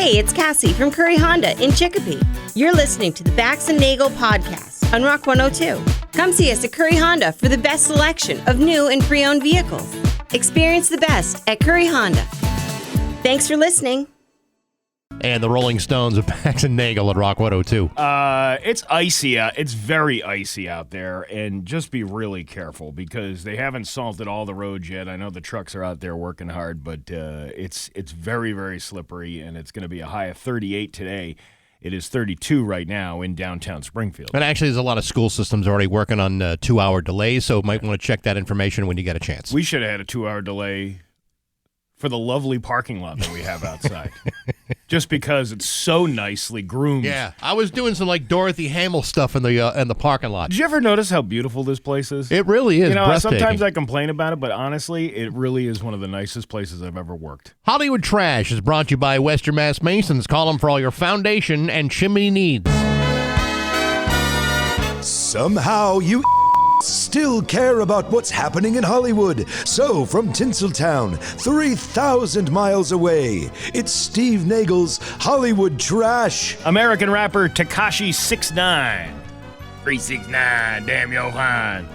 Hey, it's Cassie from Curry Honda in Chicopee. You're listening to the Bax and Nagle podcast on Rock 102. Come see us at Curry Honda for the best selection of new and pre-owned vehicles. Experience the best at Curry Honda. Thanks for listening. And the Rolling Stones of Bax and Nagle at Rock 102. It's icy out. It's very icy out there, and just be really careful because they haven't salted all the roads yet. I know the trucks are out there working hard, but it's very, very slippery, and it's going to be a high of 38 today. It is 32 right now in downtown Springfield. And actually, there's a lot of school systems already working on 2-hour delays, so might want to check that information when you get a chance. We should have had a 2-hour delay for the lovely parking lot that we have outside. Just because it's so nicely groomed. Yeah, I was doing some like Dorothy Hamill stuff in the parking lot. Did you ever notice how beautiful this place is? It really is. You know, breathtaking. sometimes I complain about it, but honestly, it really is one of the nicest places I've ever worked. Hollywood Trash is brought to you by Western Mass Masons. Call them for all your foundation and chimney needs. Somehow you still care about what's happening in Hollywood. So, from Tinseltown, 3,000 miles away, it's Steve Nagle's Hollywood Trash. American rapper Tekashi 69. 369, damn yo fine.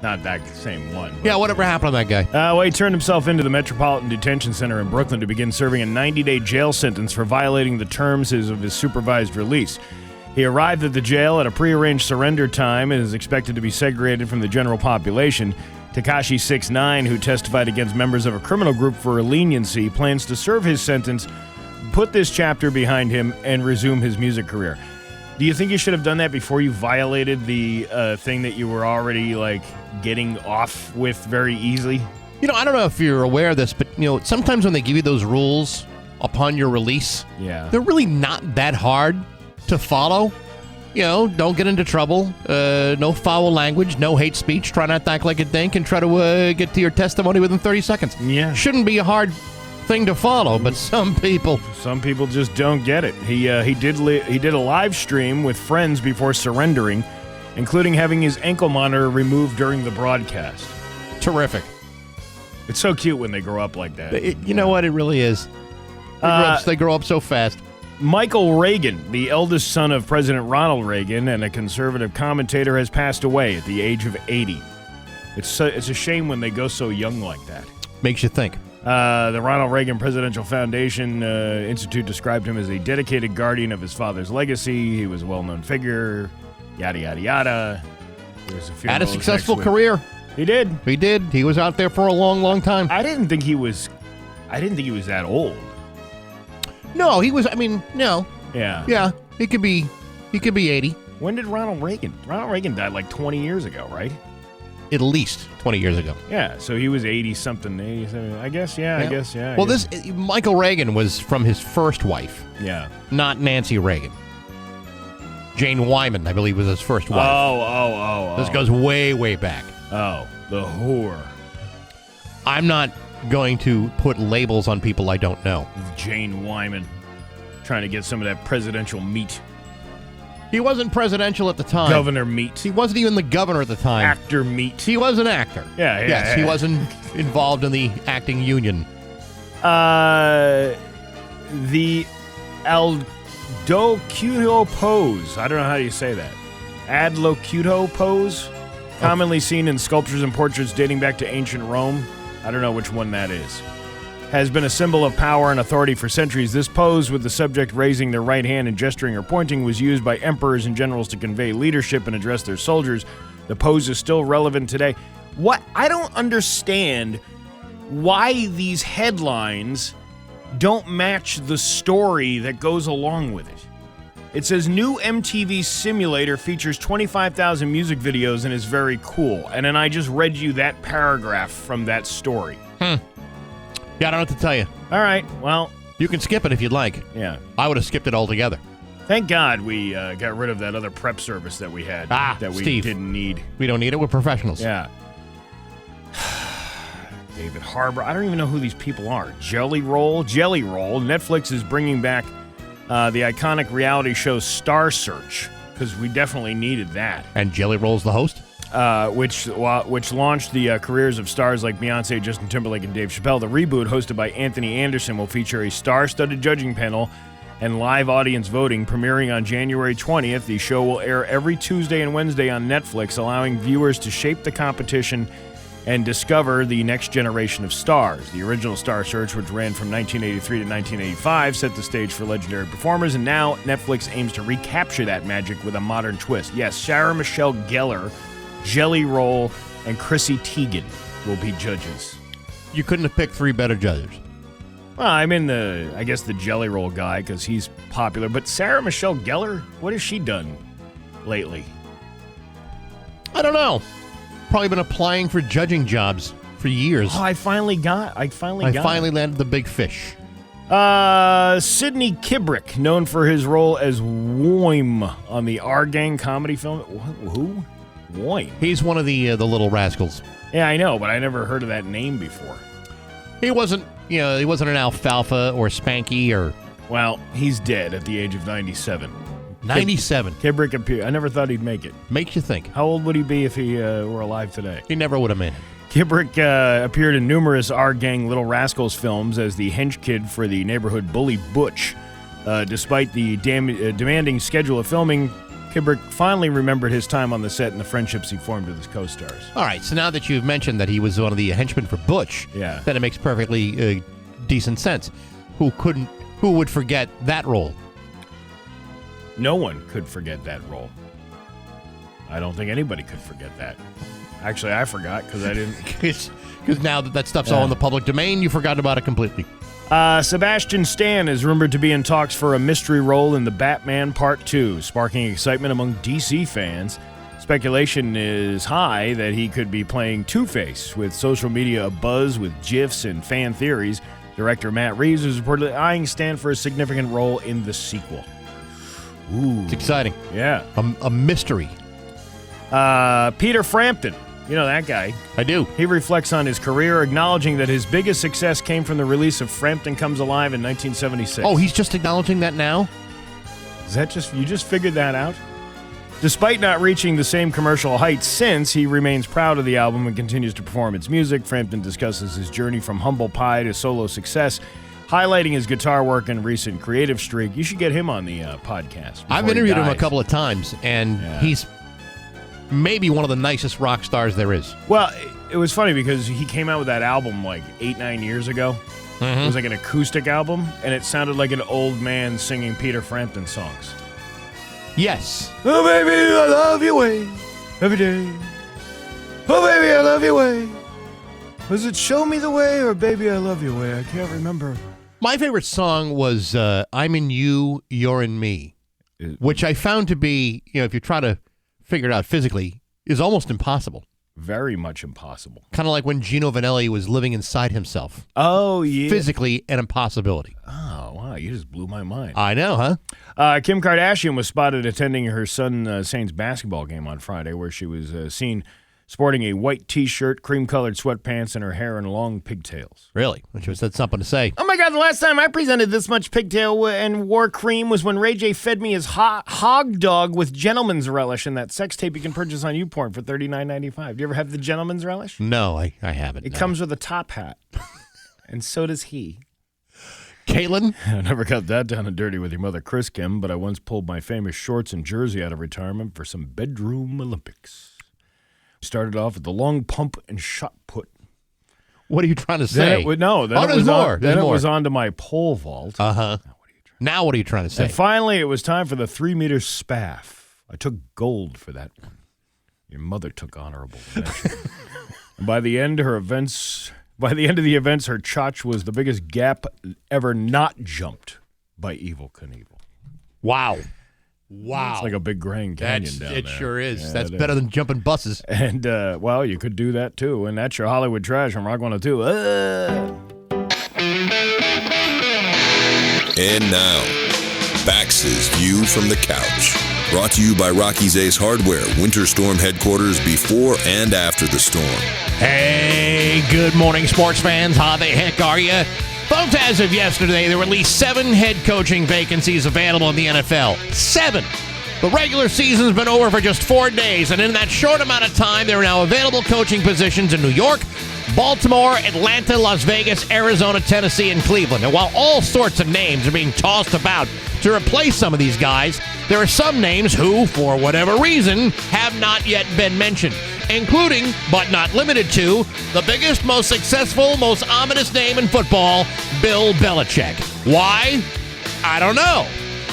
Not that same one. Yeah, whatever happened to that guy? Well, he turned himself into the Metropolitan Detention Center in Brooklyn to begin serving a 90-day jail sentence for violating the terms of his supervised release. He arrived at the jail at a prearranged surrender time and is expected to be segregated from the general population. Tekashi 69, who testified against members of a criminal group for leniency, plans to serve his sentence, put this chapter behind him, and resume his music career. Do you think you should have done that before you violated the thing that you were already, getting off with very easily? You know, I don't know if you're aware of this, but, sometimes when they give you those rules upon your release, they're really not that hard to follow. Don't get into trouble. No foul language, no hate speech. Try not to act like a dink and try to get to your testimony within 30 seconds. Yeah. Shouldn't be a hard thing to follow, but some people just don't get it. He did a live stream with friends before surrendering, including having his ankle monitor removed during the broadcast. Terrific. It's so cute when they grow up like that. You know what? It really is. They grow up so fast. Michael Reagan, the eldest son of President Ronald Reagan and a conservative commentator, has passed away at the age of 80. It's a shame when they go so young like that. Makes you think. The Ronald Reagan Presidential Foundation Institute described him as a dedicated guardian of his father's legacy. He was a well-known figure, yada, yada, yada. Had a successful career. He did. He did. He was out there for a long, long time. I didn't think he was that old. No, he was. No. Yeah. Yeah, he could be 80. When did Ronald Reagan? Ronald Reagan died like 20 years ago, right? At least 20 years ago. Yeah, so he was 80-something, 87. I guess, yeah. Well, Michael Reagan was from his first wife. Yeah. Not Nancy Reagan. Jane Wyman, I believe, was his first wife. Oh. This goes way, way back. Oh, the whore. I'm not going to put labels on people I don't know. Jane Wyman. Trying to get some of that presidential meat. He wasn't presidential at the time. Governor meat. He wasn't even the governor at the time. Actor meat. He was an actor. Yes, he wasn't involved in the acting union. The Adlocuto pose. I don't know how you say that. Adlocuto pose. Commonly seen in sculptures and portraits dating back to ancient Rome. I don't know which one that is. Has been a symbol of power and authority for centuries. This pose, with the subject raising their right hand and gesturing or pointing, was used by emperors and generals to convey leadership and address their soldiers. The pose is still relevant today. I don't understand why these headlines don't match the story that goes along with it. It says, new MTV simulator features 25,000 music videos and is very cool. And then I just read you that paragraph from that story. Yeah, I don't know what to tell you. All right, well. You can skip it if you'd like. Yeah. I would have skipped it altogether. Thank God we got rid of that other prep service that we had that we Steve, didn't need. We don't need it. We're professionals. Yeah. David Harbour. I don't even know who these people are. Jelly Roll. Netflix is bringing back the iconic reality show Star Search, because we definitely needed that. And Jelly Roll's the host? Which launched the careers of stars like Beyonce, Justin Timberlake, and Dave Chappelle. The reboot, hosted by Anthony Anderson, will feature a star-studded judging panel and live audience voting. Premiering on January 20th, the show will air every Tuesday and Wednesday on Netflix, allowing viewers to shape the competition and discover the next generation of stars. The original Star Search, which ran from 1983 to 1985, set the stage for legendary performers, and now Netflix aims to recapture that magic with a modern twist. Yes, Sarah Michelle Gellar, Jelly Roll, and Chrissy Teigen will be judges. You couldn't have picked three better judges. Well, I'm in the Jelly Roll guy because he's popular. But Sarah Michelle Gellar, what has she done lately? I don't know. Probably been applying for judging jobs for years. Oh, I finally landed the big fish. Sidney Kibrick, known for his role as Woim on the Our Gang comedy film. Who? Woim. He's one of the little rascals. Yeah, I know, but I never heard of that name before. He wasn't an alfalfa or Spanky or... Well, he's dead at the age of 97. 97. Kibrick appeared. I never thought he'd make it. Makes you think. How old would he be if he were alive today? He never would have made it. Kibrick appeared in numerous Our Gang Little Rascals films as the hench kid for the neighborhood bully Butch. Despite the demanding schedule of filming, Kibrick finally remembered his time on the set and the friendships he formed with his co-stars. All right, so now that you've mentioned that he was one of the henchmen for Butch, then it makes perfectly decent sense. Who would forget that role? No one could forget that role. I don't think anybody could forget that. Actually, I forgot because I didn't. Because now that stuff's all in the public domain, you forgot about it completely. Sebastian Stan is rumored to be in talks for a mystery role in The Batman Part 2, sparking excitement among DC fans. Speculation is high that he could be playing Two-Face, with social media abuzz with GIFs and fan theories. Director Matt Reeves is reportedly eyeing Stan for a significant role in the sequel. Ooh. It's exciting. Yeah. A mystery. Peter Frampton. You know that guy. I do. He reflects on his career, acknowledging that his biggest success came from the release of Frampton Comes Alive in 1976. Oh, he's just acknowledging that now? Is that you just figured that out? Despite not reaching the same commercial heights since, he remains proud of the album and continues to perform its music. Frampton discusses his journey from humble pie to solo success, highlighting his guitar work and recent creative streak. You should get him on the podcast. I've interviewed him a couple of times, and he's maybe one of the nicest rock stars there is. Well, it was funny because he came out with that album like 8-9 years ago. Mm-hmm. It was like an acoustic album, and it sounded like an old man singing Peter Frampton songs. Yes. Oh, baby, I love your way every day. Oh, baby, I love your way. Was it Show Me the Way or Baby, I Love Your Way? I can't remember. My favorite song was I'm in You, You're in Me, which I found to be, if you try to figure it out physically, is almost impossible. Very much impossible. Kind of like when Gino Vanelli was living inside himself. Oh, yeah. Physically an impossibility. Oh, wow. You just blew my mind. I know, huh? Kim Kardashian was spotted attending her son Saints basketball game on Friday, where she was seen sporting a white T-shirt, cream-colored sweatpants, and her hair in long pigtails. Really? Which was had something to say. Oh, my God. The last time I presented this much pigtail and wore cream was when Ray J fed me his hog dog with gentleman's relish in that sex tape you can purchase on YouPorn for $39.95. Do you ever have the gentleman's relish? No, I haven't. It comes with a top hat. And so does he. Caitlin? I never got that down and dirty with your mother, Chris Kim, but I once pulled my famous shorts and jersey out of retirement for some bedroom Olympics. Started off with the long pump and shot put. What are you trying to say? Then it was on to my pole vault. Uh-huh. Now what are you trying to say? And finally, it was time for the 3-meter spaff. I took gold for that one. Your mother took honorable mention. And by the end of the events, her chotch was the biggest gap ever not jumped by Evel Knievel. Wow. It's like a big Grand Canyon down there. It sure is. Yeah, that's better than jumping buses. And, well, you could do that, too. And that's your Hollywood Trash on Rock 102. And now, Bax's View from the Couch. Brought to you by Rocky's Ace Hardware, Winter Storm headquarters before and after the storm. Hey, good morning, sports fans. How the heck are you? Folks, as of yesterday, there were at least 7 head coaching vacancies available in the NFL. 7. The regular season's been over for just 4 days, and in that short amount of time, there are now available coaching positions in New York, Baltimore, Atlanta, Las Vegas, Arizona, Tennessee, and Cleveland. And while all sorts of names are being tossed about to replace some of these guys, there are some names who, for whatever reason, have not yet been mentioned, including, but not limited to, the biggest, most successful, most ominous name in football, Bill Belichick. Why? I don't know.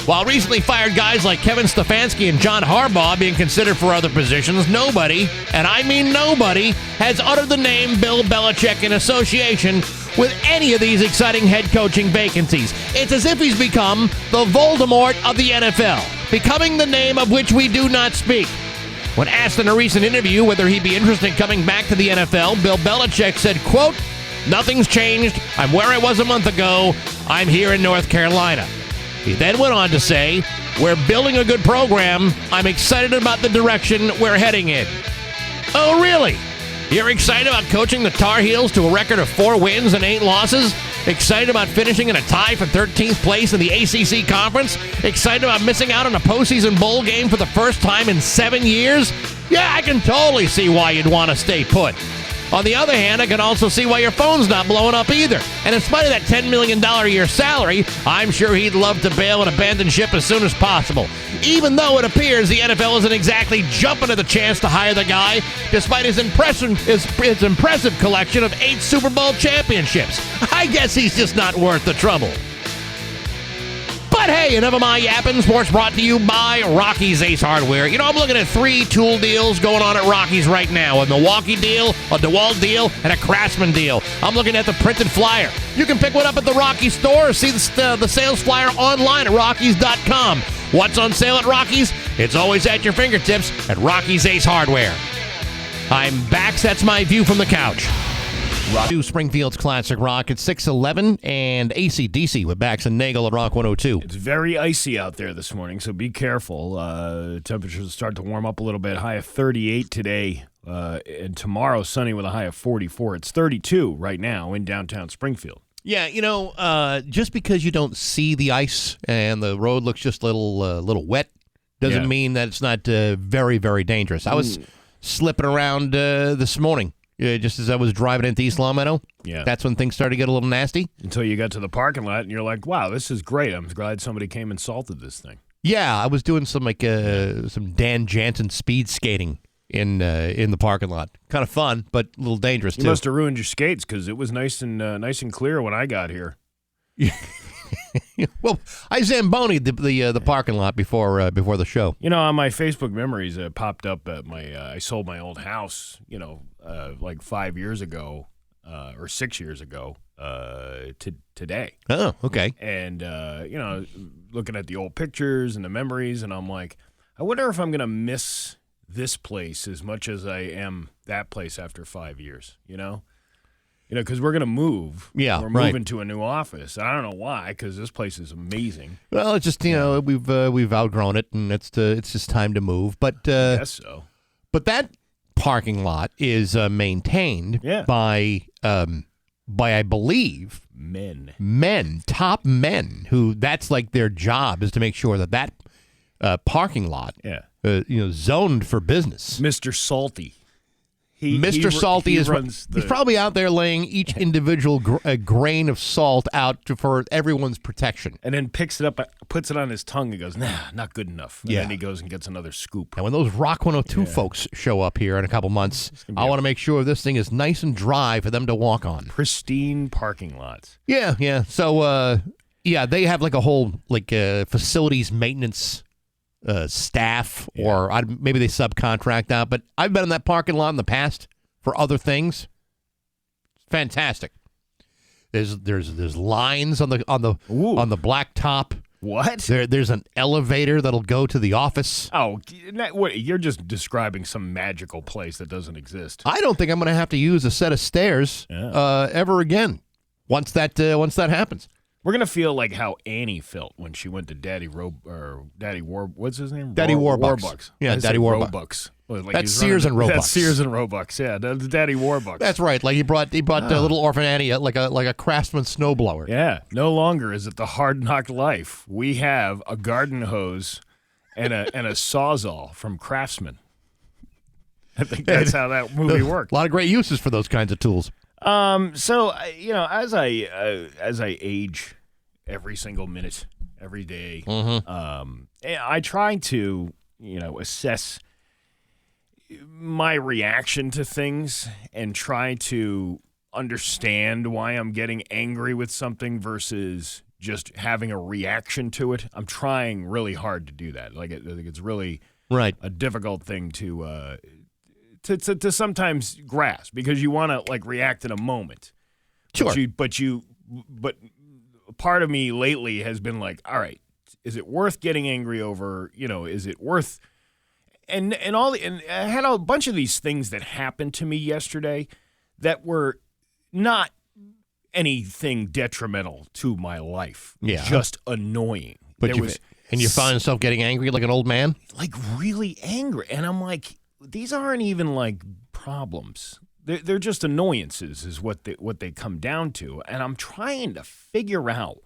While recently fired guys like Kevin Stefanski and John Harbaugh being considered for other positions, nobody, and I mean nobody, has uttered the name Bill Belichick in association with any of these exciting head coaching vacancies. It's as if he's become the Voldemort of the NFL, becoming the name of which we do not speak. When asked in a recent interview whether he'd be interested in coming back to the NFL, Bill Belichick said, quote, "Nothing's changed. I'm where I was a month ago. I'm here in North Carolina." He then went on to say, "We're building a good program. I'm excited about the direction we're heading in." Oh, really? You're excited about coaching the Tar Heels to a record of 4 wins and 8 losses? Excited about finishing in a tie for 13th place in the ACC Conference? Excited about missing out on a postseason bowl game for the first time in 7 years? Yeah, I can totally see why you'd want to stay put. On the other hand, I can also see why your phone's not blowing up either. And in spite of that $10 million a year salary, I'm sure he'd love to bail and abandon ship as soon as possible. Even though it appears the NFL isn't exactly jumping at the chance to hire the guy, despite his impressive collection of 8 Super Bowl championships. I guess he's just not worth the trouble. But hey, enough of my yapping. Sports brought to you by Rocky's Ace Hardware. You know, I'm looking at 3 tool deals going on at Rocky's right now. A Milwaukee deal, a DeWalt deal, and a Craftsman deal. I'm looking at the printed flyer. You can pick one up at the Rocky's store or see the sales flyer online at Rockies.com. What's on sale at Rocky's? It's always at your fingertips at Rocky's Ace Hardware. I'm Bax. That's my view from the couch. To Springfield's Classic Rock at 6:11 and AC/DC with Bax and Nagle at Rock 102. It's very icy out there this morning, so be careful. Temperatures start to warm up a little bit. High of 38 today, and tomorrow sunny with a high of 44. It's 32 right now in downtown Springfield. Yeah, you know, just because you don't see the ice and the road looks just a little wet doesn't mean that it's not very, very dangerous. I was slipping around this morning. Just as I was driving into East Longmeadow, that's when things started to get a little nasty. Until you got to the parking lot, and you're like, wow, this is great. I'm glad somebody came and salted this thing. Yeah, I was doing some some Dan Jansen speed skating in the parking lot. Kind of fun, but a little dangerous, too. You must have ruined your skates, because it was nice and clear when I got here. Well, I Zamboni'd the parking lot before the show. You know, on my Facebook memories, it popped up at I sold my old house, like 5 years ago, or 6 years ago, today. Oh, okay. And, looking at the old pictures and the memories, and I'm like, I wonder if I'm going to miss this place as much as I am that place after 5 years, because we're going to move. Yeah, we're moving to a new office. I don't know why, because this place is amazing. Well, it's just we've outgrown it, and it's just time to move. But I guess so. But that parking lot is maintained by I believe top men who that's like their job is to make sure that parking lot zoned for business. Mr. Salty. Mr. Salty is he's probably out there laying each individual grain of salt out for everyone's protection. And then picks it up, puts it on his tongue, and goes, nah, not good enough. And then he goes and gets another scoop. And when those Rock 102 folks show up here in a couple months, I want to make sure this thing is nice and dry for them to walk on. Pristine parking lots. Yeah. So, they have like a whole facilities maintenance staff, or maybe they subcontract out. But I've been in that parking lot in the past for other things. Fantastic. There's lines on the black top. What? There's an elevator that'll go to the office. Oh, what? You're just describing some magical place that doesn't exist. I don't think I'm going to have to use a set of stairs ever again once that happens. We're gonna feel like how Annie felt when she went to what's his name? Daddy Warbucks. Yeah, Daddy Warbucks. That's Sears and Roebuck. That's Sears and Roebucks. Yeah, that's Daddy Warbucks. That's right. Like he brought little orphan Annie like a Craftsman snowblower. Yeah. No longer is it the hard knock life. We have a garden hose and a Sawzall from Craftsman. I think that's how that movie worked. A lot of great uses for those kinds of tools. As I age every single minute, every day, I try to, assess my reaction to things and try to understand why I'm getting angry with something versus just having a reaction to it. I'm trying really hard to do that. I think it's really a difficult thing to sometimes grasp because you want to react in a moment. Sure. But part of me lately has been like, all right, is it worth getting angry over? Is it worth? And I had a bunch of these things that happened to me yesterday that were not anything detrimental to my life. Yeah. Just annoying. But you find yourself getting angry like an old man? Like really angry. And I'm like, these aren't even problems. They're just annoyances is what they come down to. And I'm trying to figure out,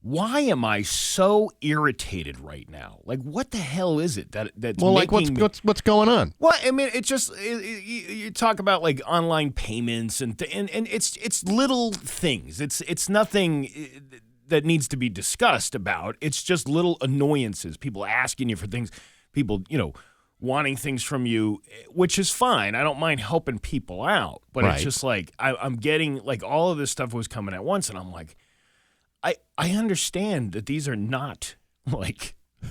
why am I so irritated right now? What the hell is it that's making me... what's going on? Well, I mean, it's just you talk about online payments and it's little things. It's nothing that needs to be discussed about. It's just little annoyances. People asking you for things. People, wanting things from you, which is fine. I don't mind helping people out, but It's just I'm getting all of this stuff was coming at once, and I'm like, I understand that these are not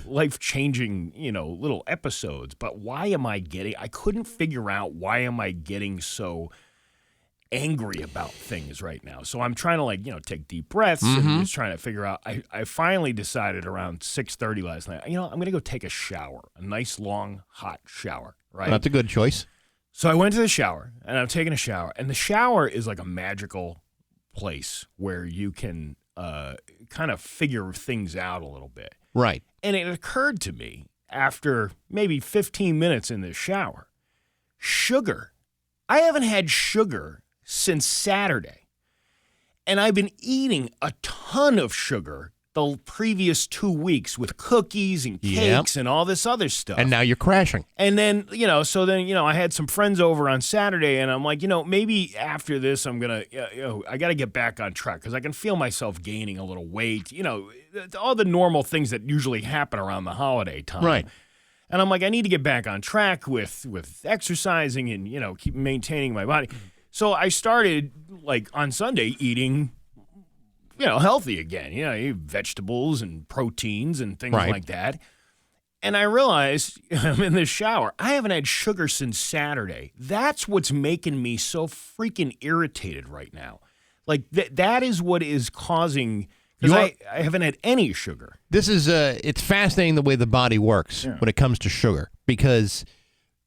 life-changing, little episodes, but why am I couldn't figure out why am I getting so angry about things right now. So I'm trying to take deep breaths and just trying to figure out. I finally decided around 6:30 last night, I'm going to go take a shower, a nice long hot shower, right? That's a good choice. So I went to the shower and I'm taking a shower, and the shower is like a magical place where you can kind of figure things out a little bit. Right. And it occurred to me after maybe 15 minutes in this shower, sugar. I haven't had sugar since Saturday. And I've been eating a ton of sugar the previous 2 weeks with cookies and cakes and all this other stuff. And now you're crashing. And then, I had some friends over on Saturday, and I'm like, maybe after this I'm going to, I got to get back on track because I can feel myself gaining a little weight, all the normal things that usually happen around the holiday time. Right. And I'm like, I need to get back on track with exercising and, keep maintaining my body. So I started, on Sunday, eating healthy again, eat vegetables and proteins and things like that. And I realized I'm in this shower. I haven't had sugar since Saturday. That's what's making me so freaking irritated right now. That is what is causing, because I haven't had any sugar. This is, it's fascinating the way the body works when it comes to sugar, because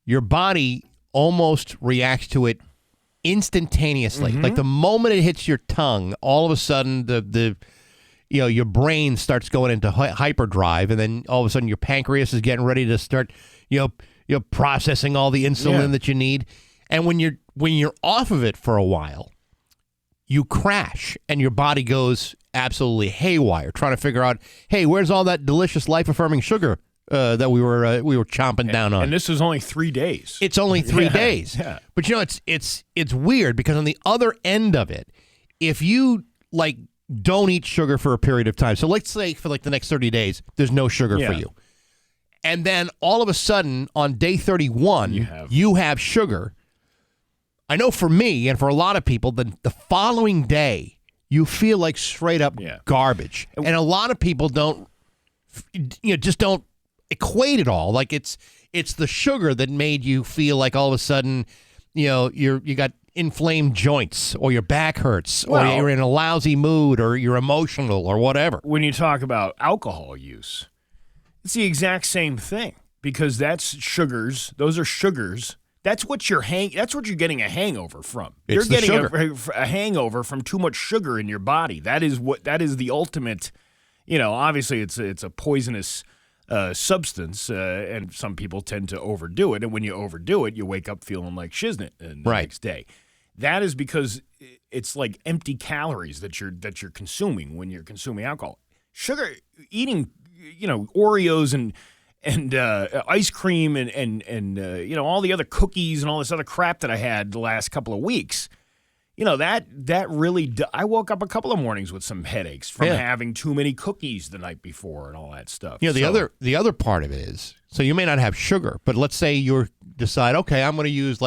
your body almost reacts to it instantaneously. The moment it hits your tongue, all of a sudden your brain starts going into hyperdrive, and then all of a sudden your pancreas is getting ready to start processing all the insulin that you need. And when you're off of it for a while, you crash and your body goes absolutely haywire trying to figure out, hey, where's all that delicious life-affirming sugar that we were chomping down on? And this is only 3 days. It's only 3 days. Yeah. But it's weird because on the other end of it, if you don't eat sugar for a period of time, so let's say for the next 30 days, there's no sugar for you. And then all of a sudden on day 31, you have sugar. I know for me and for a lot of people, the following day, you feel like straight up garbage. And a lot of people just don't equate it all. It's the sugar that made you feel like all of a sudden, you got inflamed joints, or your back hurts, or you're in a lousy mood, or you're emotional, or whatever. When you talk about alcohol use, it's the exact same thing, because that's sugars. Those are sugars. That's what you're getting a hangover from. You're getting a hangover from too much sugar in your body. That is the ultimate. Obviously it's a poisonous substance, and some people tend to overdo it. And when you overdo it, you wake up feeling like shiznit the next day. That is because it's like empty calories that you're consuming when you're consuming alcohol. Sugar, eating, Oreos and ice cream and all the other cookies and all this other crap that I had the last couple of weeks. that really. I woke up a couple of mornings with some headaches from having too many cookies the night before and all that stuff. The other part of it is, so you may not have sugar, but let's say you decide, okay, I'm going to use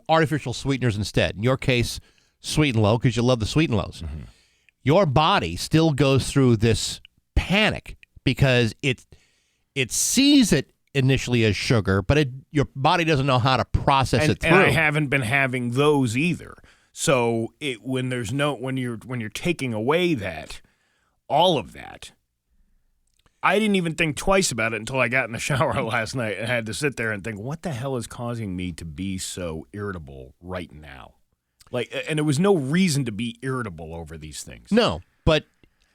artificial sweeteners instead. In your case, Sweet and Low, because you love the Sweet and Lows. Mm-hmm. Your body still goes through this panic because it sees it initially as sugar, but your body doesn't know how to process it through. And I haven't been having those either. So when you're taking away all of that, I didn't even think twice about it until I got in the shower last night and had to sit there and think, what the hell is causing me to be so irritable right now? And there was no reason to be irritable over these things. No, but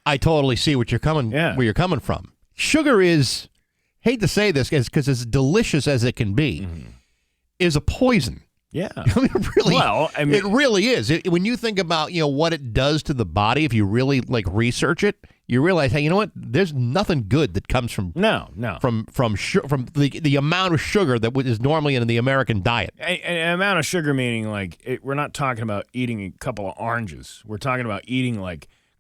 I totally see where you're coming from. Sugar is, hate to say this, because as delicious as it can be, is a poison. Yeah. It really is. When you think about, what it does to the body, if you really research it, you realize, hey, you know what? There's nothing good that comes from from the amount of sugar that is normally in the American diet. An amount of sugar meaning we're not talking about eating a couple of oranges. We're talking about eating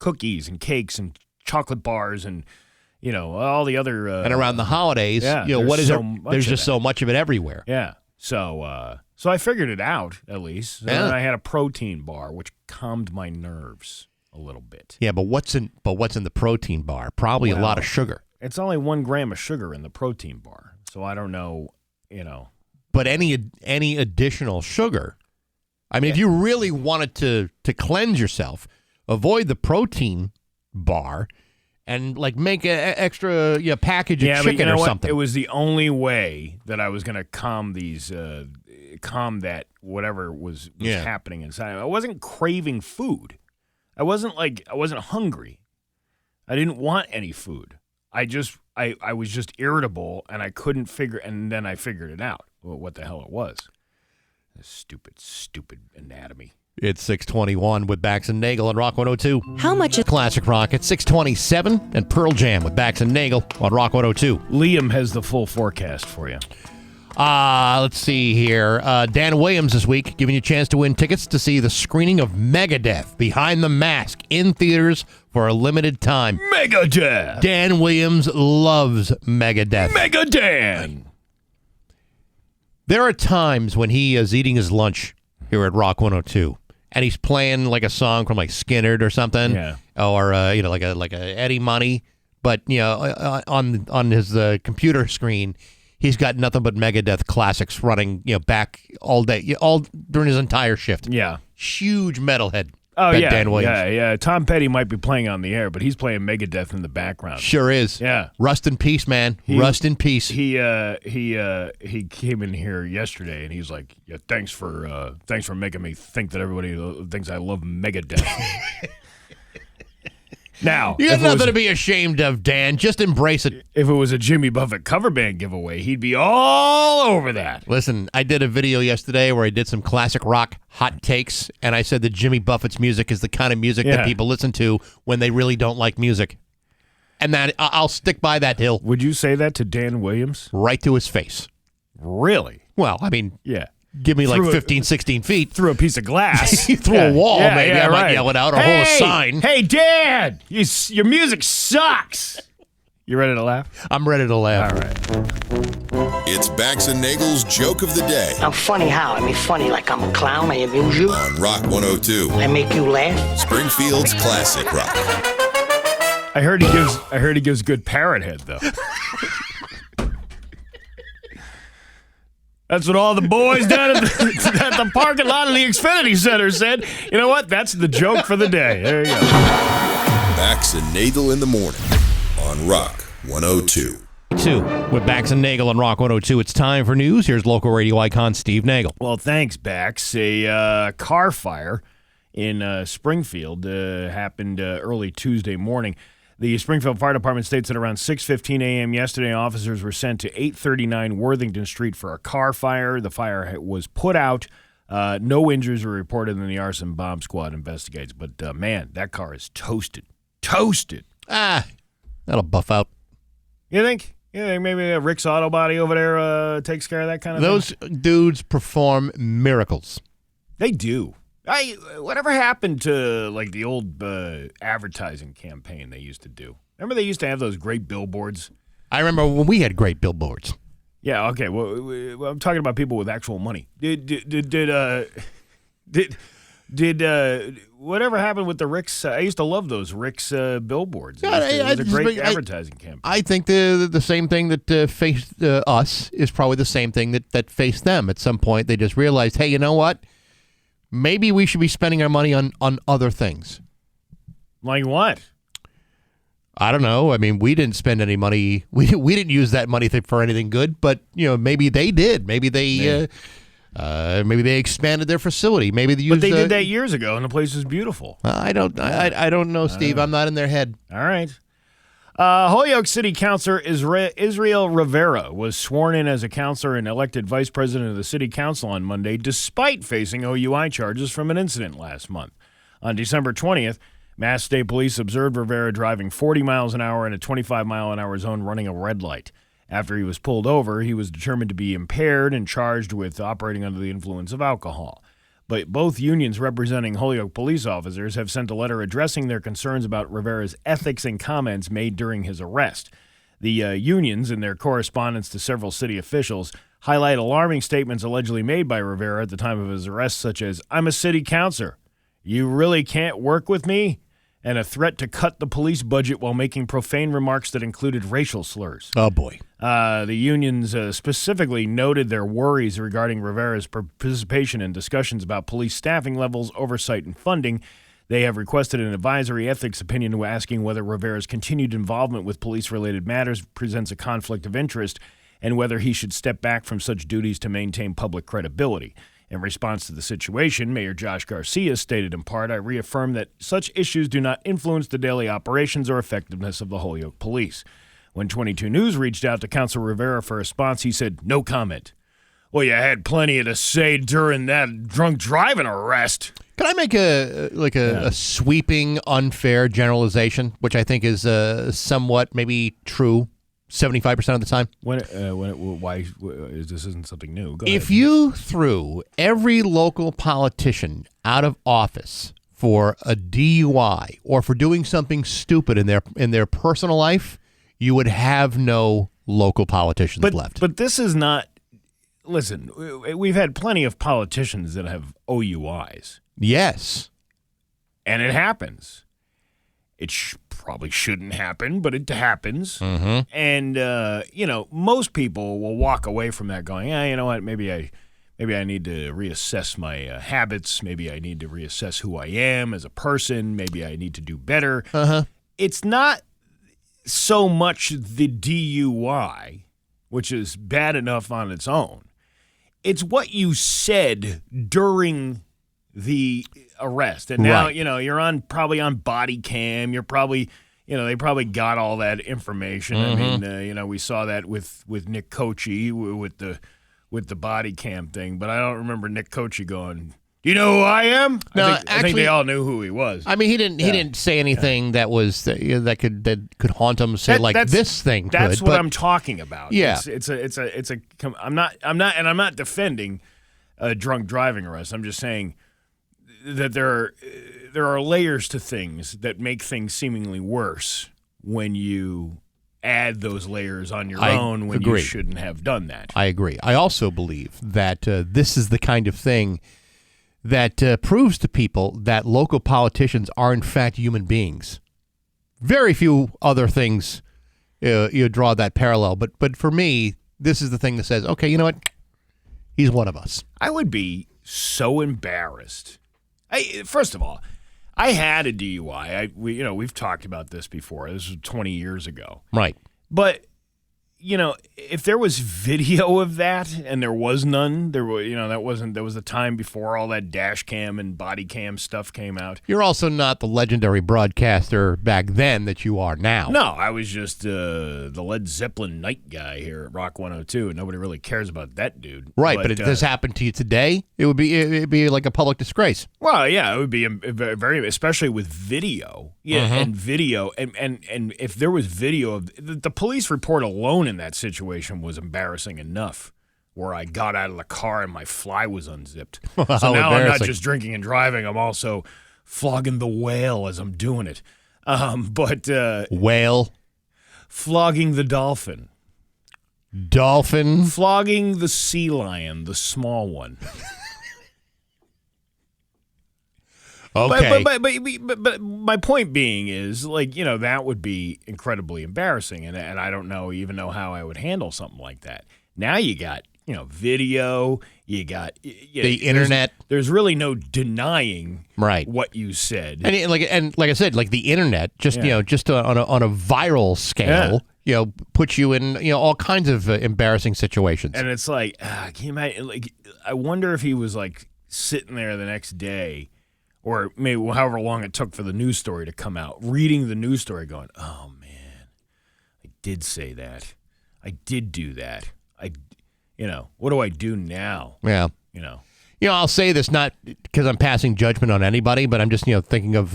cookies and cakes and chocolate bars and all the other and around the holidays, what is there's just so much of it everywhere. Yeah. So I figured it out at least. So then I had a protein bar, which calmed my nerves a little bit. Yeah, but what's in the protein bar? Probably a lot of sugar. It's only 1 gram of sugar in the protein bar, so I don't know. But any additional sugar, I mean, if you really wanted to cleanse yourself, avoid the protein bar. And make an extra package of chicken or something. It was the only way that I was going to calm that whatever was happening inside. I wasn't craving food. I wasn't hungry. I didn't want any food. I was just irritable, and I couldn't figure. And then I figured it out what the hell it was. This stupid anatomy. It's 6:21 with Bax and Nagle on Rock 102. How much is Classic Rock at 6:27 and Pearl Jam with Bax and Nagle on Rock 102. Liam has the full forecast for you. Let's see here. Dan Williams this week giving you a chance to win tickets to see the screening of Megadeth Behind the Mask in theaters for a limited time. Megadeth! Dan Williams loves Megadeth. Megadan! There are times when he is eating his lunch here at Rock 102. And he's playing a song from Skynyrd or something, or like a Eddie Money, but on his computer screen, he's got nothing but Megadeth classics running back all day, all during his entire shift. Yeah, huge metalhead. Oh yeah, Dan Williams. Yeah. Tom Petty might be playing on the air, but he's playing Megadeth in the background. Sure is. Yeah. Rust in peace, man. Rust in peace. He came in here yesterday and he's like, "Yeah, thanks for making me think that everybody thinks I love Megadeth." Now, you got nothing to be ashamed of, Dan. Just embrace it. If it was a Jimmy Buffett cover band giveaway, he'd be all over that. Listen, I did a video yesterday where I did some classic rock hot takes, and I said that Jimmy Buffett's music is the kind of music that people listen to when they really don't like music. And that I'll stick by that hill. Would you say that to Dan Williams? Right to his face. Really? Well, I mean, yeah. Give me 15, 16 feet. Through a piece of glass. Through a wall, maybe. I might yell it out or hold a sign. Hey, Dad! Your music sucks! You ready to laugh? I'm ready to laugh. All right. It's Bax and Nagle's Joke of the Day. I'm funny how? I mean funny like I'm a clown, I amuse you? On Rock 102. I make you laugh? Springfield's Classic Rock. I heard he gives good parrot head, though. That's what all the boys down at the parking lot of the Xfinity Center said. You know what? That's the joke for the day. There you go. Bax and Nagle in the morning on Rock 102. With Bax and Nagle on Rock 102. It's time for news. Here's local radio icon Steve Nagle. Well, thanks, Bax. A car fire in Springfield happened early Tuesday morning. The Springfield Fire Department states that around 6:15 a.m. yesterday, officers were sent to 839 Worthington Street for a car fire. The fire was put out. No injuries were reported, and the arson bomb squad investigates. But, man, that car is toasted. Toasted. That'll buff out. You think? Yeah, maybe Rick's Auto Body over there takes care of that kind of thing? Those dudes perform miracles. They do. Whatever happened to like the old advertising campaign they used to do? Remember they used to have those great billboards? I remember when we had great billboards. Yeah, okay. Well, I'm talking about people with actual money. Did whatever happened with the Rick's? I used to love those Rick's billboards. It was a great advertising campaign. I think the same thing that faced us is probably the same thing that faced them. At some point, they just realized, hey, you know what? Maybe we should be spending our money on other things. Like what? I don't know. I mean, we didn't spend any money. We didn't use that money for anything good. But maybe they did. Maybe they expanded their facility. Maybe they used. But they did that years ago, and the place is beautiful. I don't know, Steve. I'm not in their head. All right. Holyoke City Councilor Israel Rivera was sworn in as a councilor and elected vice president of the city council on Monday, despite facing OUI charges from an incident last month. On December 20th, Mass State Police observed Rivera driving 40 miles an hour in a 25-mile-an-hour zone running a red light. After he was pulled over, he was determined to be impaired and charged with operating under the influence of alcohol. But both unions representing Holyoke police officers have sent a letter addressing their concerns about Rivera's ethics and comments made during his arrest. The unions, in their correspondence to several city officials, highlight alarming statements allegedly made by Rivera at the time of his arrest, such as, "I'm a city councilor. You really can't work with me?" and a threat to cut the police budget while making profane remarks that included racial slurs. Oh, boy. The unions specifically noted their worries regarding Rivera's participation in discussions about police staffing levels, oversight, and funding. They have requested an advisory ethics opinion asking whether Rivera's continued involvement with police-related matters presents a conflict of interest and whether he should step back from such duties to maintain public credibility. In response to the situation, Mayor Josh Garcia stated in part, "I reaffirm that such issues do not influence the daily operations or effectiveness of the Holyoke Police." When 22 News reached out to Councilor Rivera for a response, he said, "No comment." Well, you had plenty to say during that drunk driving arrest. Can I make a sweeping, unfair generalization, which I think is somewhat maybe true 75% of the time? Why this isn't something new? Go if ahead. you threw every local politician out of office for a DUI or for doing something stupid in their personal life, you would have no local politicians left. But this is not. Listen, we've had plenty of politicians that have OUIs. Yes, and it happens. It probably shouldn't happen, but it happens. Mm-hmm. And most people will walk away from that going, "Yeah, you know what? Maybe I need to reassess my habits. Maybe I need to reassess who I am as a person. Maybe I need to do better." It's not so much the DUI, which is bad enough on its own. It's what you said during the arrest. And now, right. You're probably on body cam. You're probably, they probably got all that information. Mm-hmm. I mean, we saw that with Nick Cochi with the body cam thing, but I don't remember Nick Cochi going, "Do you know who I am?" No, I think they all knew who he was. I mean, he didn't say anything that was that could haunt him. This thing. That's what I'm talking about. Yeah, I'm not defending a drunk driving arrest. I'm just saying that there are layers to things that make things seemingly worse when you add those layers on your own when you shouldn't have done that. I agree. I also believe that this is the kind of thing that proves to people that local politicians are in fact human beings. Very few other things you draw that parallel, but for me, this is the thing that says, okay, you know what? He's one of us. I would be so embarrassed. First of all, I had a DUI. We've talked about this before. This was 20 years ago. Right. But if there was video of that and there was none, there was a time before all that dash cam and body cam stuff came out. You're also not the legendary broadcaster back then that you are now. No, I was just the Led Zeppelin night guy here at Rock 102, and nobody really cares about that dude. Right, but if this happened to you today, it'd be like a public disgrace. Well, yeah, it would be very, especially with video. Yeah, and video, and if there was video of the police report alone in that situation was embarrassing enough. where I got out of the car and my fly was unzipped. Wow, So now I'm not embarrassing. just drinking and driving, I'm also flogging the whale as I'm doing it. Whale. Flogging the dolphin. Dolphin. Flogging the sea lion, the small one. Okay. But my point being is, like, you know, that would be incredibly embarrassing, and I don't even know how I would handle something like that. Now you got, you know, video, you got The internet. There's really no denying Right. what you said. And like I said, like the internet, just Yeah. you know, just on a viral scale, you know, puts you in all kinds of embarrassing situations. And it's like, can you imagine? Like, I wonder if he was like sitting there the next day, or maybe however long it took for the news story to come out, reading the news story, going, "Oh man, I did say that. I did do that. What do I do now?" Yeah. I'll say this not because I'm passing judgment on anybody, but I'm just thinking of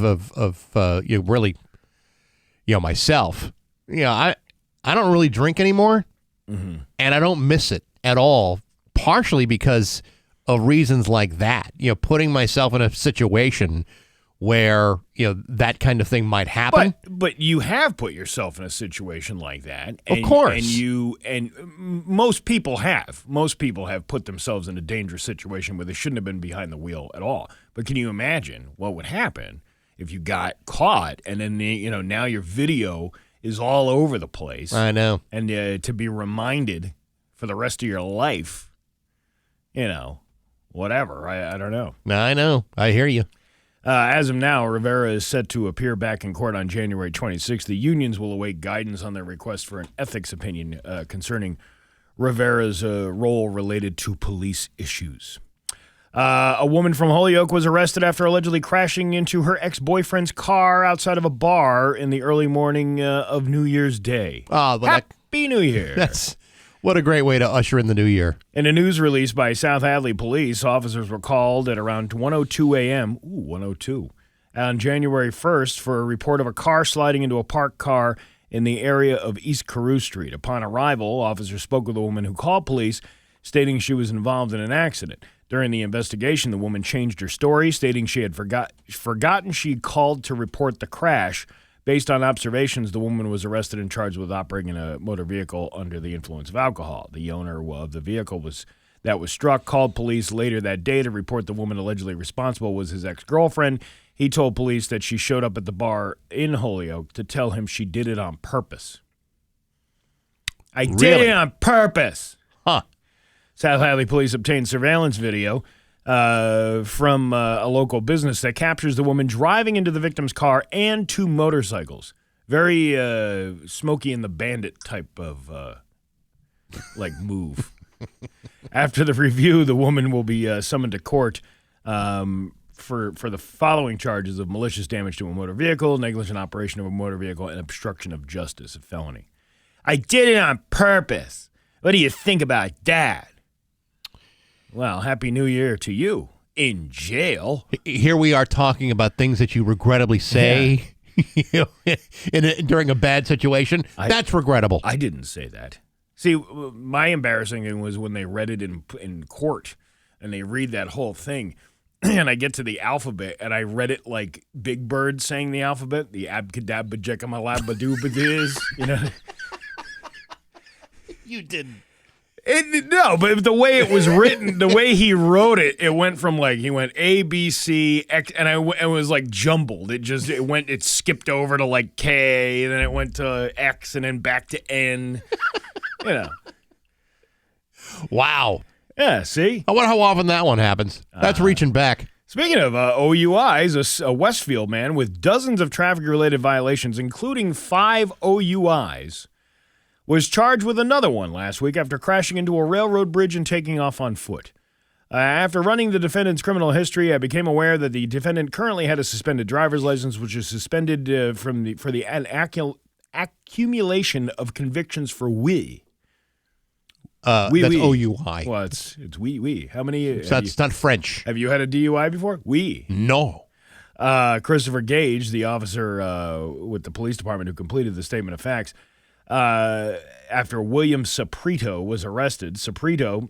really myself. I don't really drink anymore, and I don't miss it at all. Partially because of reasons like that. Putting myself in a situation where that kind of thing might happen. But you have put yourself in a situation like that. Of course. And most people have. Most people have put themselves in a dangerous situation where they shouldn't have been behind the wheel at all. But can you imagine what would happen if you got caught and then now your video is all over the place? I know. And to be reminded for the rest of your life, whatever. I don't know. I know. I hear you. As of now, Rivera is set to appear back in court on January 26th. The unions will await guidance on their request for an ethics opinion concerning Rivera's role related to police issues. A woman from Holyoke was arrested after allegedly crashing into her ex-boyfriend's car outside of a bar in the early morning of New Year's Day. Oh, but Happy New Year. What a great way to usher in the new year. In a news release by South Hadley Police, officers were called at around 1:02 a.m. 1:02 on January 1st for a report of a car sliding into a parked car in the area of East Carew Street. Upon arrival, officers spoke with a woman who called police, stating she was involved in an accident. During the investigation, the woman changed her story, stating she had forgotten she called to report the crash. Based on observations, the woman was arrested and charged with operating a motor vehicle under the influence of alcohol. The owner of the vehicle that was struck called police later that day to report the woman allegedly responsible was his ex-girlfriend. He told police that she showed up at the bar in Holyoke to tell him she did it on purpose. I did it on purpose. Huh. South Hadley Police obtained surveillance video from a local business that captures the woman driving into the victim's car and two motorcycles. Very Smokey and the Bandit type of move. After the review, the woman will be summoned to court for the following charges of malicious damage to a motor vehicle, negligent operation of a motor vehicle, and obstruction of justice, a felony. I did it on purpose. What do you think about that? Well, Happy New Year to you in jail. Here we are talking about things that you regrettably say during a bad situation. That's regrettable. I didn't say that. See, my embarrassing thing was when they read it in court, and they read that whole thing, and I get to the alphabet, and I read it like Big Bird saying the alphabet, the abkadabajekamalabadoobadiz, You didn't. No, but the way it was written, the way he wrote it, it went from he went A, B, C, X, and it was jumbled. It skipped over to K, and then it went to X, and then back to N. Wow. Yeah, see? I wonder how often that one happens. That's reaching back. Speaking of OUIs, a Westfield man with dozens of traffic-related violations, including 5 OUIs, was charged with another one last week after crashing into a railroad bridge and taking off on foot. After running the defendant's criminal history, I became aware that the defendant currently had a suspended driver's license, which is suspended for the accumulation of convictions for That's OUI. Well, it's oui. How many? That's not French. Have you had a DUI before? Oui. No. Christopher Gage, the officer with the police department who completed the statement of facts, after William Saprito was arrested. Saprito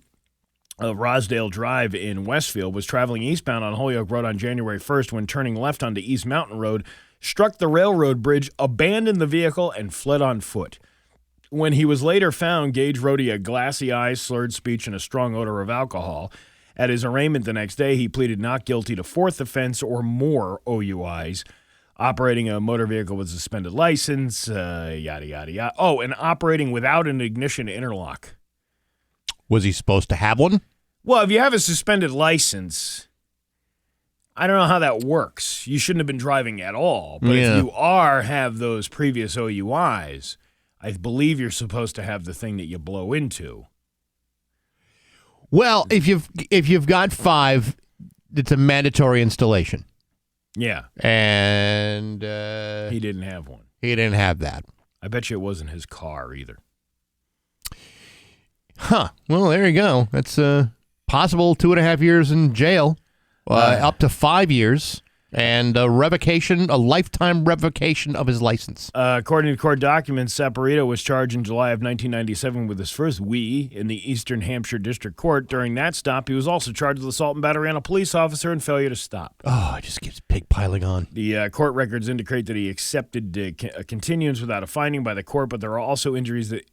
Rosdale Drive in Westfield, was traveling eastbound on Holyoke Road on January 1st when turning left onto East Mountain Road, struck the railroad bridge, abandoned the vehicle, and fled on foot. When he was later found, Gage wrote he had glassy eyes, slurred speech, and a strong odor of alcohol. At his arraignment the next day, he pleaded not guilty to fourth offense or more OUIs, operating a motor vehicle with a suspended license, yada, yada, yada. Oh, and operating without an ignition interlock. Was he supposed to have one? Well, if you have a suspended license, I don't know how that works. You shouldn't have been driving at all. But if you have those previous OUIs, I believe you're supposed to have the thing that you blow into. Well, if you've got 5, it's a mandatory installation. Yeah. And he didn't have one. He didn't have that. I bet you it wasn't his car either. Huh. Well, there you go. That's possible 2.5 years in jail, up to 5 years, and a lifetime revocation of his license. According to court documents, Saporito was charged in July of 1997 with his first WE in the Eastern Hampshire District Court. During that stop, he was also charged with assault and battery on a police officer and failure to stop. Oh, it just keeps piling on. The court records indicate that he accepted a continuance without a finding by the court, but there are also entries that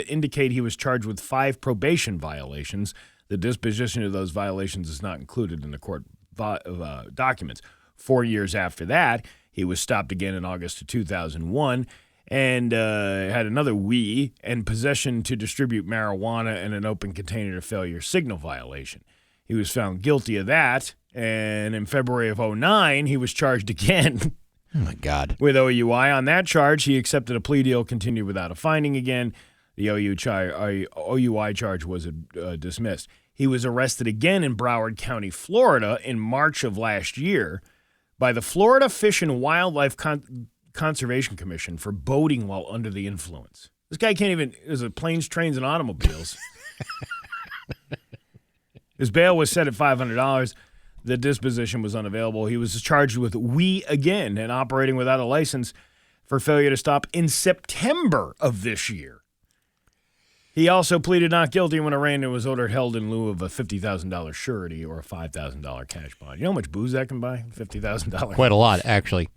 indicate he was charged with 5 probation violations. The disposition of those violations is not included in the court documents. 4 years after that, he was stopped again in August of 2001 and had another WE and possession to distribute marijuana in an open container to failure signal violation. He was found guilty of that, and in February of 2009, he was charged again. Oh, my God. With OUI. On that charge, he accepted a plea deal, continued without a finding again. The OUI charge was dismissed. He was arrested again in Broward County, Florida, in March of last year by the Florida Fish and Wildlife Conservation Commission for boating while under the influence. This guy can't even, there's planes, trains, and automobiles. His bail was set at $500. The disposition was unavailable. He was charged with WE again and operating without a license for failure to stop in September of this year. He also pleaded not guilty when arraigned and was ordered held in lieu of a $50,000 surety or a $5,000 cash bond. You know how much booze that can buy? $50,000. Quite a lot, actually.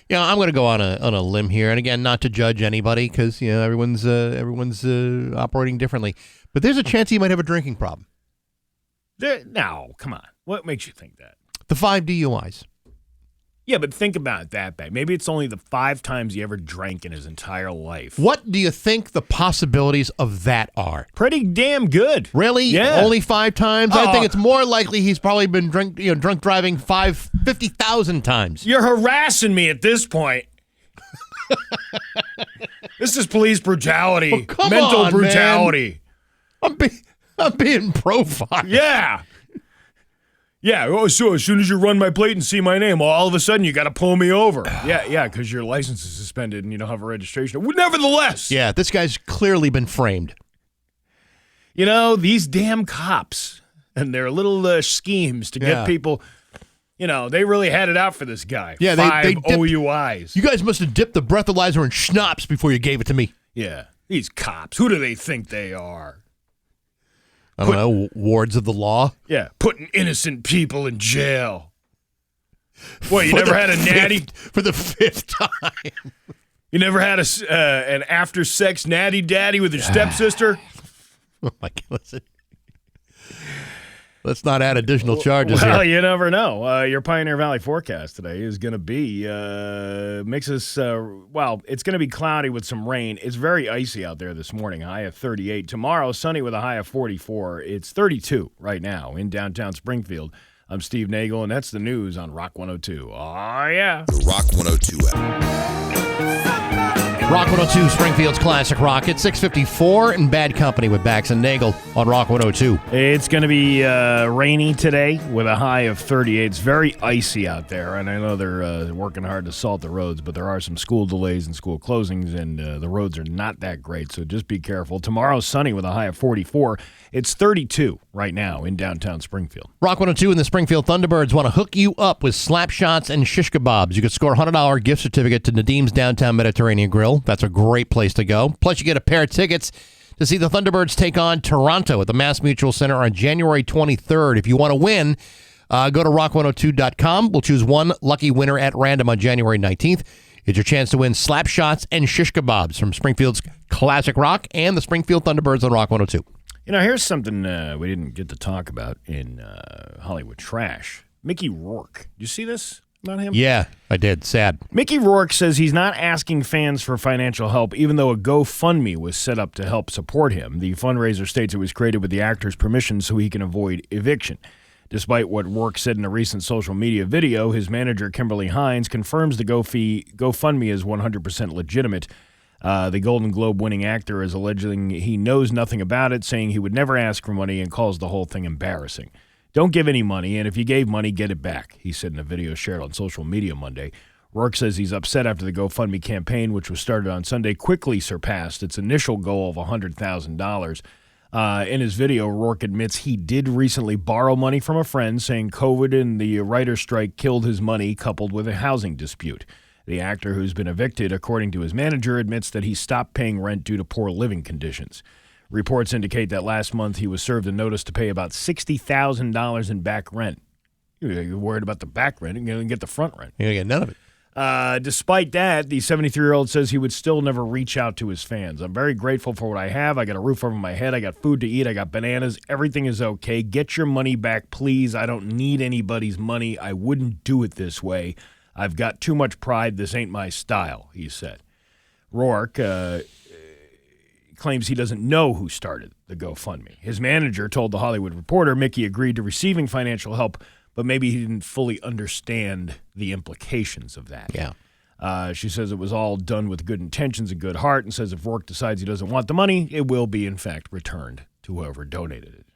Yeah. I'm going to go on a limb here, and again, not to judge anybody because everyone's operating differently. But there's a chance he might have a drinking problem. No, come on. What makes you think that? The 5 DUIs. Yeah, but think about it that bad. Maybe it's only the 5 times he ever drank in his entire life. What do you think the possibilities of that are? Pretty damn good. Really? Yeah. Only 5 times? I think it's more likely he's probably been drunk driving 50,000 times. You're harassing me at this point. This is police brutality. Oh, mental brutality. Man. I'm being profiled. Yeah. Yeah, so as soon as you run my plate and see my name, all of a sudden you got to pull me over. Yeah, because your license is suspended and you don't have a registration. Nevertheless. Yeah, this guy's clearly been framed. These damn cops and their little schemes to get people, they really had it out for this guy. Yeah, 5 OUIs. You guys must have dipped the breathalyzer in schnapps before you gave it to me. Yeah, these cops, who do they think they are? I don't know, wards of the law? Yeah, putting innocent people in jail. What, you never had a natty? For the 5th time. You never had an after-sex natty daddy with your stepsister? Oh, my God, listen. Let's not add additional charges here. Well, you never know. Your Pioneer Valley forecast today is going to be, it's going to be cloudy with some rain. It's very icy out there this morning, high of 38. Tomorrow, sunny with a high of 44. It's 32 right now in downtown Springfield. I'm Steve Nagle, and that's the news on Rock 102. Oh, yeah. The Rock 102 app. Rock 102, Springfield's classic rock. It's 6:54 in bad company with Bax and Nagle on Rock 102. It's going to be rainy today with a high of 38. It's very icy out there, and I know they're working hard to salt the roads, but there are some school delays and school closings, and the roads are not that great, so just be careful. Tomorrow, sunny with a high of 44. It's 32 right now in downtown Springfield. Rock 102 and the Springfield Thunderbirds want to hook you up with slap shots and shish kebabs. You could score a $100 gift certificate to Nadim's Downtown Mediterranean Grill. That's a great place to go. Plus, you get a pair of tickets to see the Thunderbirds take on Toronto at the Mass Mutual Center on January 23rd. If you want to win, go to rock102.com. We'll choose one lucky winner at random on January 19th. It's your chance to win slap shots and shish kebabs from Springfield's Classic Rock and the Springfield Thunderbirds on Rock 102. Here's something we didn't get to talk about in Hollywood Trash. Mickey Rourke. Did you see this about him? Yeah, I did. Sad. Mickey Rourke says he's not asking fans for financial help, even though a GoFundMe was set up to help support him. The fundraiser states it was created with the actor's permission so he can avoid eviction. Despite what Rourke said in a recent social media video, his manager, Kimberly Hines, confirms the GoFundMe is 100% legitimate. The Golden Globe-winning actor is alleging he knows nothing about it, saying he would never ask for money and calls the whole thing embarrassing. Don't give any money, and if you gave money, get it back, he said in a video shared on social media Monday. Rourke says he's upset after the GoFundMe campaign, which was started on Sunday, quickly surpassed its initial goal of $100,000. In his video, Rourke admits he did recently borrow money from a friend, saying COVID and the writer's strike killed his money, coupled with a housing dispute. The actor, who's been evicted, according to his manager, admits that he stopped paying rent due to poor living conditions. Reports indicate that last month he was served a notice to pay about $60,000 in back rent. You're worried about the back rent, and you're going to get the front rent. You're going to get none of it. Despite that, the 73-year-old says he would still never reach out to his fans. I'm very grateful for what I have. I got a roof over my head. I got food to eat. I got bananas. Everything is okay. Get your money back, please. I don't need anybody's money. I wouldn't do it this way. I've got too much pride. This ain't my style, he said. Rourke claims he doesn't know who started the GoFundMe. His manager told The Hollywood Reporter Mickey agreed to receiving financial help, but maybe he didn't fully understand the implications of that. Yeah. She says it was all done with good intentions and good heart, and says if Rourke decides he doesn't want the money, it will be, in fact, returned to whoever donated it.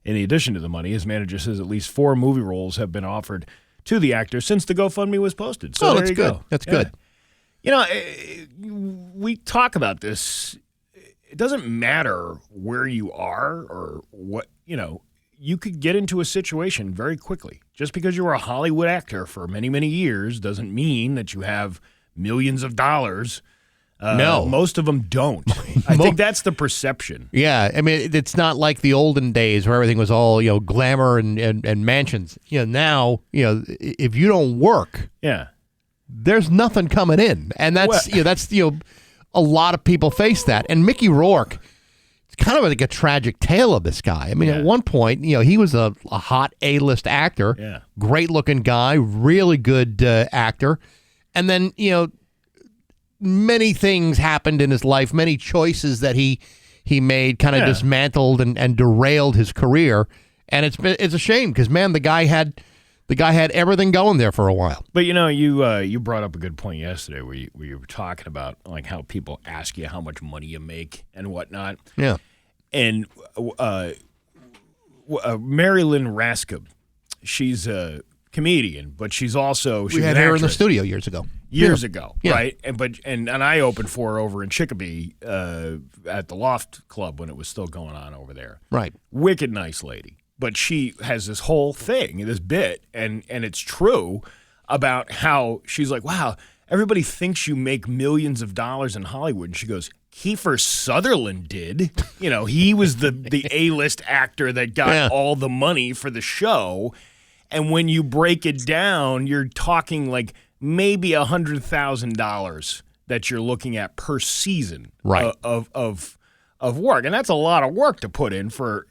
In addition to the money, his manager says at least 4 movie roles have been offered to the actor since the GoFundMe was posted. So that's good. Go. That's good. We talk about this. It doesn't matter where you are or what, you could get into a situation very quickly. Just because you were a Hollywood actor for many, many years doesn't mean that you have millions of dollars. No. Most of them don't. I think that's the perception. Yeah. I mean, it's not like the olden days where everything was all, glamour and mansions. Now, if you don't work, there's nothing coming in. And that's, a lot of people face that. And Mickey Rourke, it's kind of like a tragic tale of this guy. I mean, at one point, he was a hot A-list actor, great-looking guy, really good actor. And then, many things happened in his life, many choices that he made kind of dismantled and derailed his career. And it's a shame because, man, the guy had everything going there for a while. But you brought up a good point yesterday where you were talking about like how people ask you how much money you make and whatnot. Yeah. And Mary Lynn Raskub, she's a comedian, but she's we had her in the studio years ago. Right? And I opened for her over in Chicopee at the Loft Club when it was still going on over there. Right. Wicked nice lady. But she has this whole thing, this bit, and it's true about how she's like, wow, everybody thinks you make millions of dollars in Hollywood. And she goes, Kiefer Sutherland did. He was the A-list actor that got all the money for the show. And when you break it down, you're talking like maybe $100,000 that you're looking at per season of work. And that's a lot of work to put in for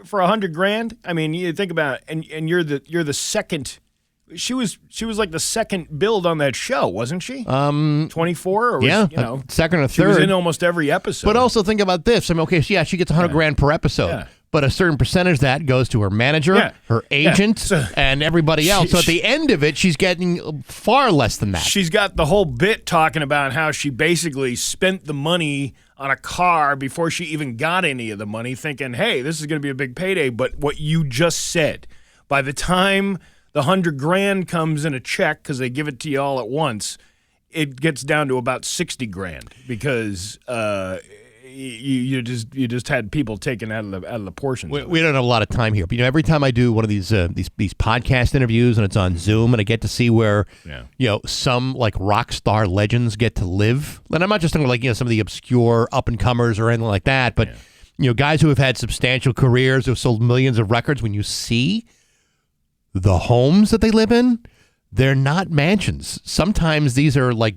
$100,000. I mean, you think about it, and you're the second. She was like the second build on that show, wasn't she? 24 or second or third. She was in almost every episode. But also think about this. I mean, okay, so she gets $100,000 per episode. Yeah. But a certain percentage of that goes to her manager, her agent, and everybody else. So at the end of it, she's getting far less than that. She's got the whole bit talking about how she basically spent the money on a car before she even got any of the money, thinking, hey, this is going to be a big payday. But what you just said, by the time the $100,000 comes in a check, because they give it to you all at once, it gets down to about $60,000 because you just had people taken out of the portions. We don't have a lot of time here, but every time I do one of these podcast interviews and it's on Zoom and I get to see where some like rock star legends get to live, and I'm not just talking like some of the obscure up and comers or anything like that, but guys who have had substantial careers who have sold millions of records. When you see the homes that they live in, they're not mansions. Sometimes these are like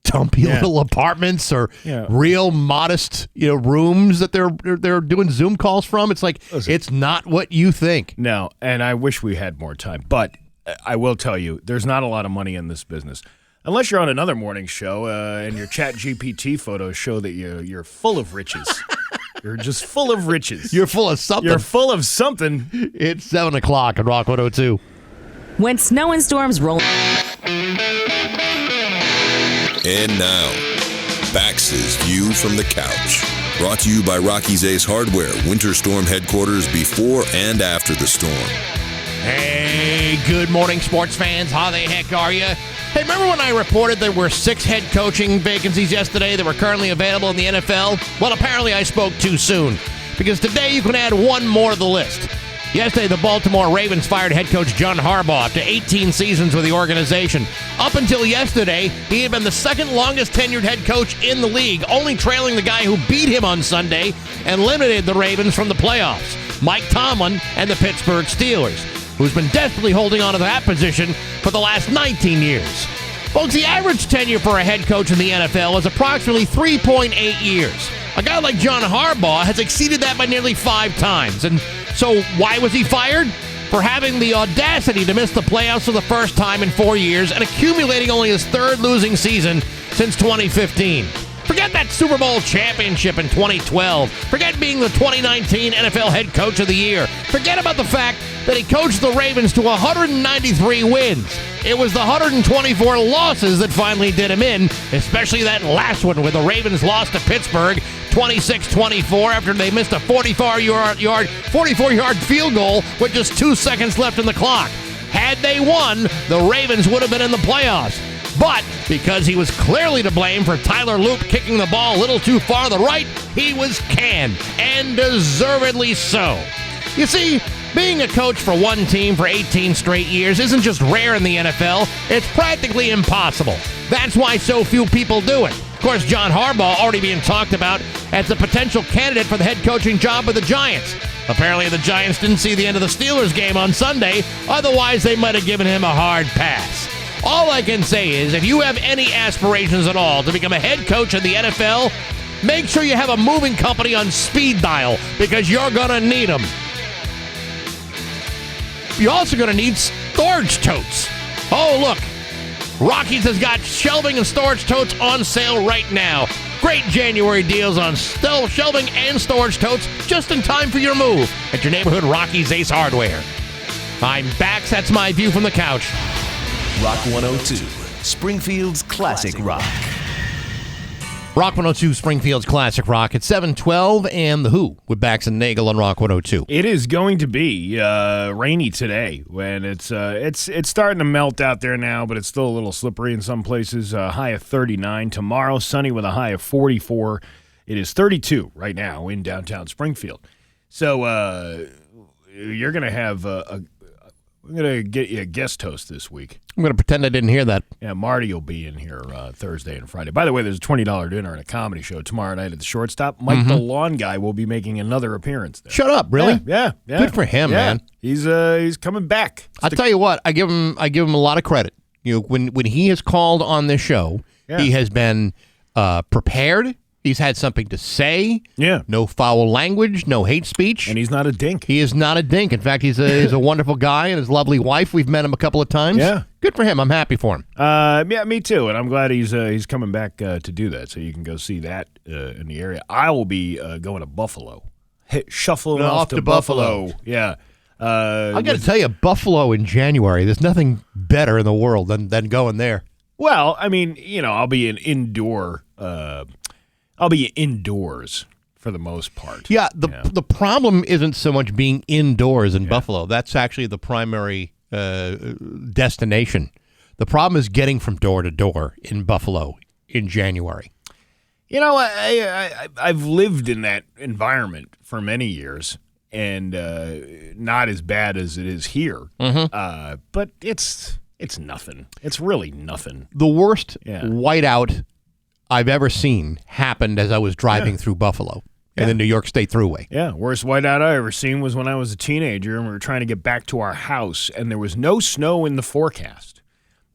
dumpy little apartments or real modest rooms that they're doing Zoom calls from. It's like it's not what you think. No, and I wish we had more time, but I will tell you, there's not a lot of money in this business. Unless you're on another morning show and your Chat GPT photos show that you're full of riches. You're just full of riches. You're full of something. You're full of something. It's 7 o'clock on Rock 102. When snow and storms roll. And now, Bax's View from the Couch. Brought to you by Rocky's Ace Hardware, Winter Storm headquarters before and after the storm. Hey, good morning, sports fans. How the heck are you? Hey, remember when I reported there were 6 head coaching vacancies yesterday that were currently available in the NFL? Well, apparently I spoke too soon, because today you can add one more to the list. Yesterday, the Baltimore Ravens fired head coach John Harbaugh after 18 seasons with the organization. Up until yesterday, he had been the second longest tenured head coach in the league, only trailing the guy who beat him on Sunday and limited the Ravens from the playoffs, Mike Tomlin and the Pittsburgh Steelers, who's been desperately holding on to that position for the last 19 years. Folks, the average tenure for a head coach in the NFL is approximately 3.8 years. A guy like John Harbaugh has exceeded that by nearly 5 times. And so why was he fired? For having the audacity to miss the playoffs for the first time in 4 years and accumulating only his 3rd losing season since 2015. Forget that Super Bowl championship in 2012. Forget being the 2019 NFL Head Coach of the Year. Forget about the fact that he coached the Ravens to 193 wins. It was the 124 losses that finally did him in, especially that last one where the Ravens lost to Pittsburgh 26-24 after they missed a 44-yard field goal with just 2 seconds left in the clock. Had they won, the Ravens would have been in the playoffs. But because he was clearly to blame for Tyler Loop kicking the ball a little too far to the right, he was canned, and deservedly so. You see, being a coach for one team for 18 straight years isn't just rare in the NFL, it's practically impossible. That's why so few people do it. Of course, John Harbaugh already being talked about as a potential candidate for the head coaching job of the Giants. Apparently, the Giants didn't see the end of the Steelers game on Sunday, otherwise they might have given him a hard pass. All I can say is, if you have any aspirations at all to become a head coach in the NFL, make sure you have a moving company on speed dial, because you're going to need them. You're also going to need storage totes. Oh, look. Rockies has got shelving and storage totes on sale right now. Great January deals on shelving and storage totes just in time for your move at your neighborhood Rockies Ace Hardware. I'm Bax. That's my view from the couch. Rock 102, Springfield's classic rock. Rock 102, Springfield's classic rock. It's 7:12 and The Who with Bax and Nagle on Rock 102. It is going to be rainy today. When it's starting to melt out there now, but it's still a little slippery in some places. High of 39 tomorrow, sunny with a high of 44. It is 32 right now in downtown Springfield. So you're going to have I'm going to get you a guest host this week. I'm going to pretend I didn't hear that. Yeah, Marty will be in here Thursday and Friday. By the way, there's a $20 dinner and a comedy show tomorrow night at the Shortstop. Mike the Lawn Guy will be making another appearance there. Shut up, really? Yeah. Good for him, man. He's coming back. I'll tell you what, I give him a lot of credit. When he has called on this show, he has been prepared. He's had something to say. Yeah. No foul language, no hate speech. And he's not a dink. He is not a dink. In fact, he's a wonderful guy, and his lovely wife. We've met him a couple of times. Yeah. Good for him. I'm happy for him. Yeah, me too. And I'm glad he's coming back to do that, so you can go see that in the area. I will be going to Buffalo. Shuffling off to Buffalo. Yeah. I got to tell you, Buffalo in January, there's nothing better in the world than going there. Well, I mean, I'll be I'll be indoors for the most part. Yeah, the problem isn't so much being indoors in Buffalo. That's actually the primary destination. The problem is getting from door to door in Buffalo in January. You know, I've lived in that environment for many years, and not as bad as it is here. But it's nothing. It's really nothing. The worst whiteout I've ever seen happened as I was driving through Buffalo in the New York State Thruway. Yeah, worst whiteout I ever seen was when I was a teenager and we were trying to get back to our house, and there was no snow in the forecast.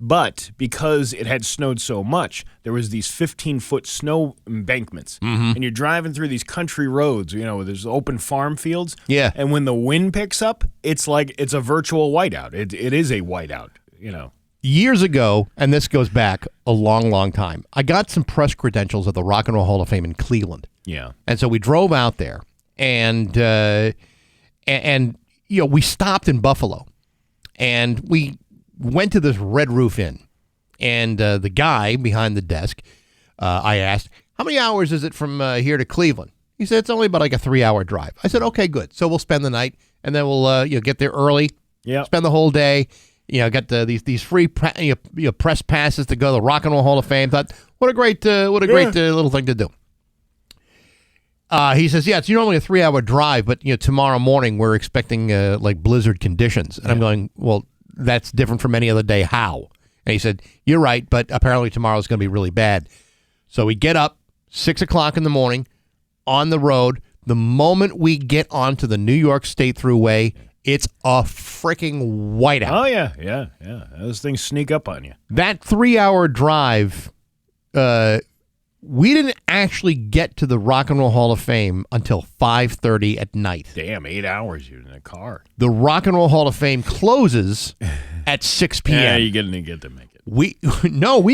But because it had snowed so much, there was these 15-foot snow embankments. And you're driving through these country roads, you know, where there's open farm fields. Yeah. And when the wind picks up, it's like it's a virtual whiteout. It is a whiteout, you know. Years ago, and this goes back a long, long time, I got some press credentials at the Rock and Roll Hall of Fame in Cleveland. Yeah. And so we drove out there, and you know, we stopped in Buffalo, and we went to this Red Roof Inn, and the guy behind the desk, I asked, how many hours is it from here to Cleveland? He said, it's only about like a 3-hour drive. I said, okay, good. So we'll spend the night, and then we'll get there early, spend the whole day, get these free press passes to go to the Rock and Roll Hall of Fame. Thought, what a great little thing to do. He says, yeah, it's normally a 3-hour drive, but tomorrow morning we're expecting like blizzard conditions. And I'm going, well, that's different from any other day. How? And he said, you're right, but apparently tomorrow's going to be really bad. So we get up 6 o'clock in the morning on the road. The moment we get onto the New York State Thruway, it's a freaking whiteout. Oh, yeah. Those things sneak up on you. That 3-hour drive, we didn't actually get to the Rock and Roll Hall of Fame until 5:30 at night. Damn, 8 hours you're in a car. The Rock and Roll Hall of Fame closes at 6 p.m. Yeah, you didn't get to make it. We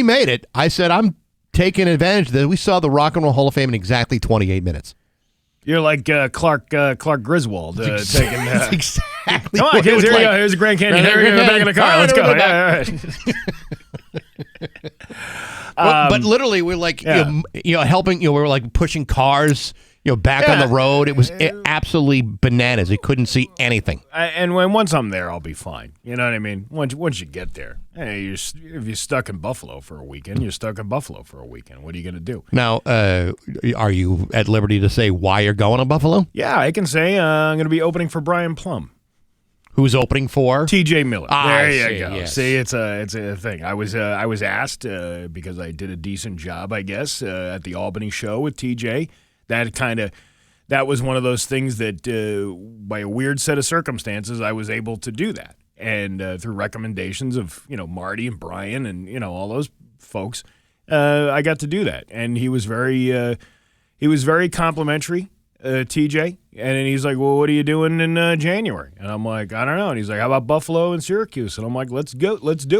made it. I said, I'm taking advantage of this. We saw the Rock and Roll Hall of Fame in exactly 28 minutes. You're like Clark Griswold taking. That's exactly. Come on, kids. Here we go. Here's a Grand Canyon. Here we go. Back in the car. Let's go. But literally, we're like, helping. We were like pushing cars, back on the road. It was absolutely bananas. We couldn't see anything. And once I'm there, I'll be fine. You know what I mean? Once you get there, if you're stuck in Buffalo for a weekend, you're stuck in Buffalo for a weekend. What are you going to do? Now, are you at liberty to say why you're going to Buffalo? Yeah, I can say I'm going to be opening for Brian Plum. Who's opening for? T.J. Miller. There you go. Yes. See, it's a thing. I was asked because I did a decent job, I guess, at the Albany show with T.J. That was one of those things that, by a weird set of circumstances, I was able to do that, and through recommendations of Marty and Brian and all those folks, I got to do that, and he was very complimentary. TJ, and then he's like, well, what are you doing in January? And I'm like, I don't know. And he's like, how about Buffalo and Syracuse? And I'm like, let's do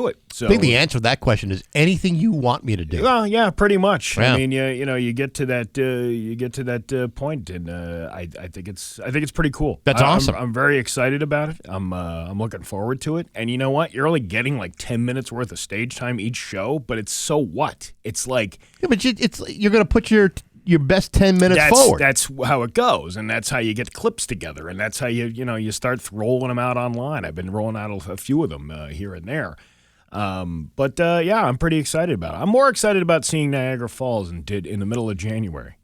it. So I think the answer to that question is anything you want me to do. Well, yeah, pretty much. Yeah. I mean, you get to that point, and I think it's pretty cool. That's awesome. I'm very excited about it. I'm looking forward to it. And you know what? You're only getting like 10 minutes worth of stage time each show, but it's so what? It's like but you're going to put your best 10 minutes forward. That's how it goes, and that's how you get clips together, and that's how you start rolling them out online. I've been rolling out a few of them here and there. But I'm pretty excited about it. I'm more excited about seeing Niagara Falls in the middle of January.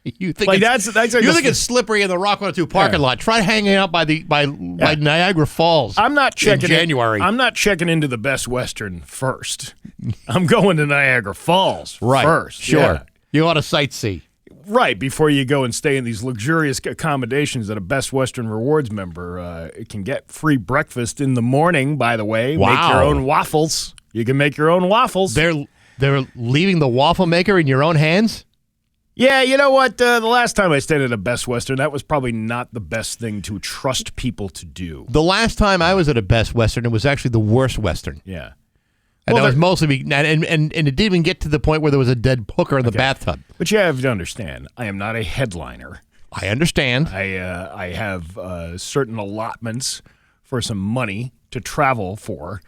You think it's slippery in the Rock 102 parking lot. Try hanging out by Niagara Falls. I'm not checking in January. I'm not checking into the Best Western first. I'm going to Niagara Falls first. Sure. Yeah. You ought to sightsee. Right, before you go and stay in these luxurious accommodations that a Best Western Rewards member can get. Free breakfast in the morning, by the way. Wow. Make your own waffles. You can make your own waffles. They're leaving the waffle maker in your own hands? Yeah, you know what? The last time I stayed at a Best Western, that was probably not the best thing to trust people to do. The last time I was at a Best Western, it was actually the worst Western. Yeah. And that was mostly, and it didn't even get to the point where there was a dead hooker in the bathtub. But you have to understand, I am not a headliner. I understand. I have certain allotments for some money to travel for,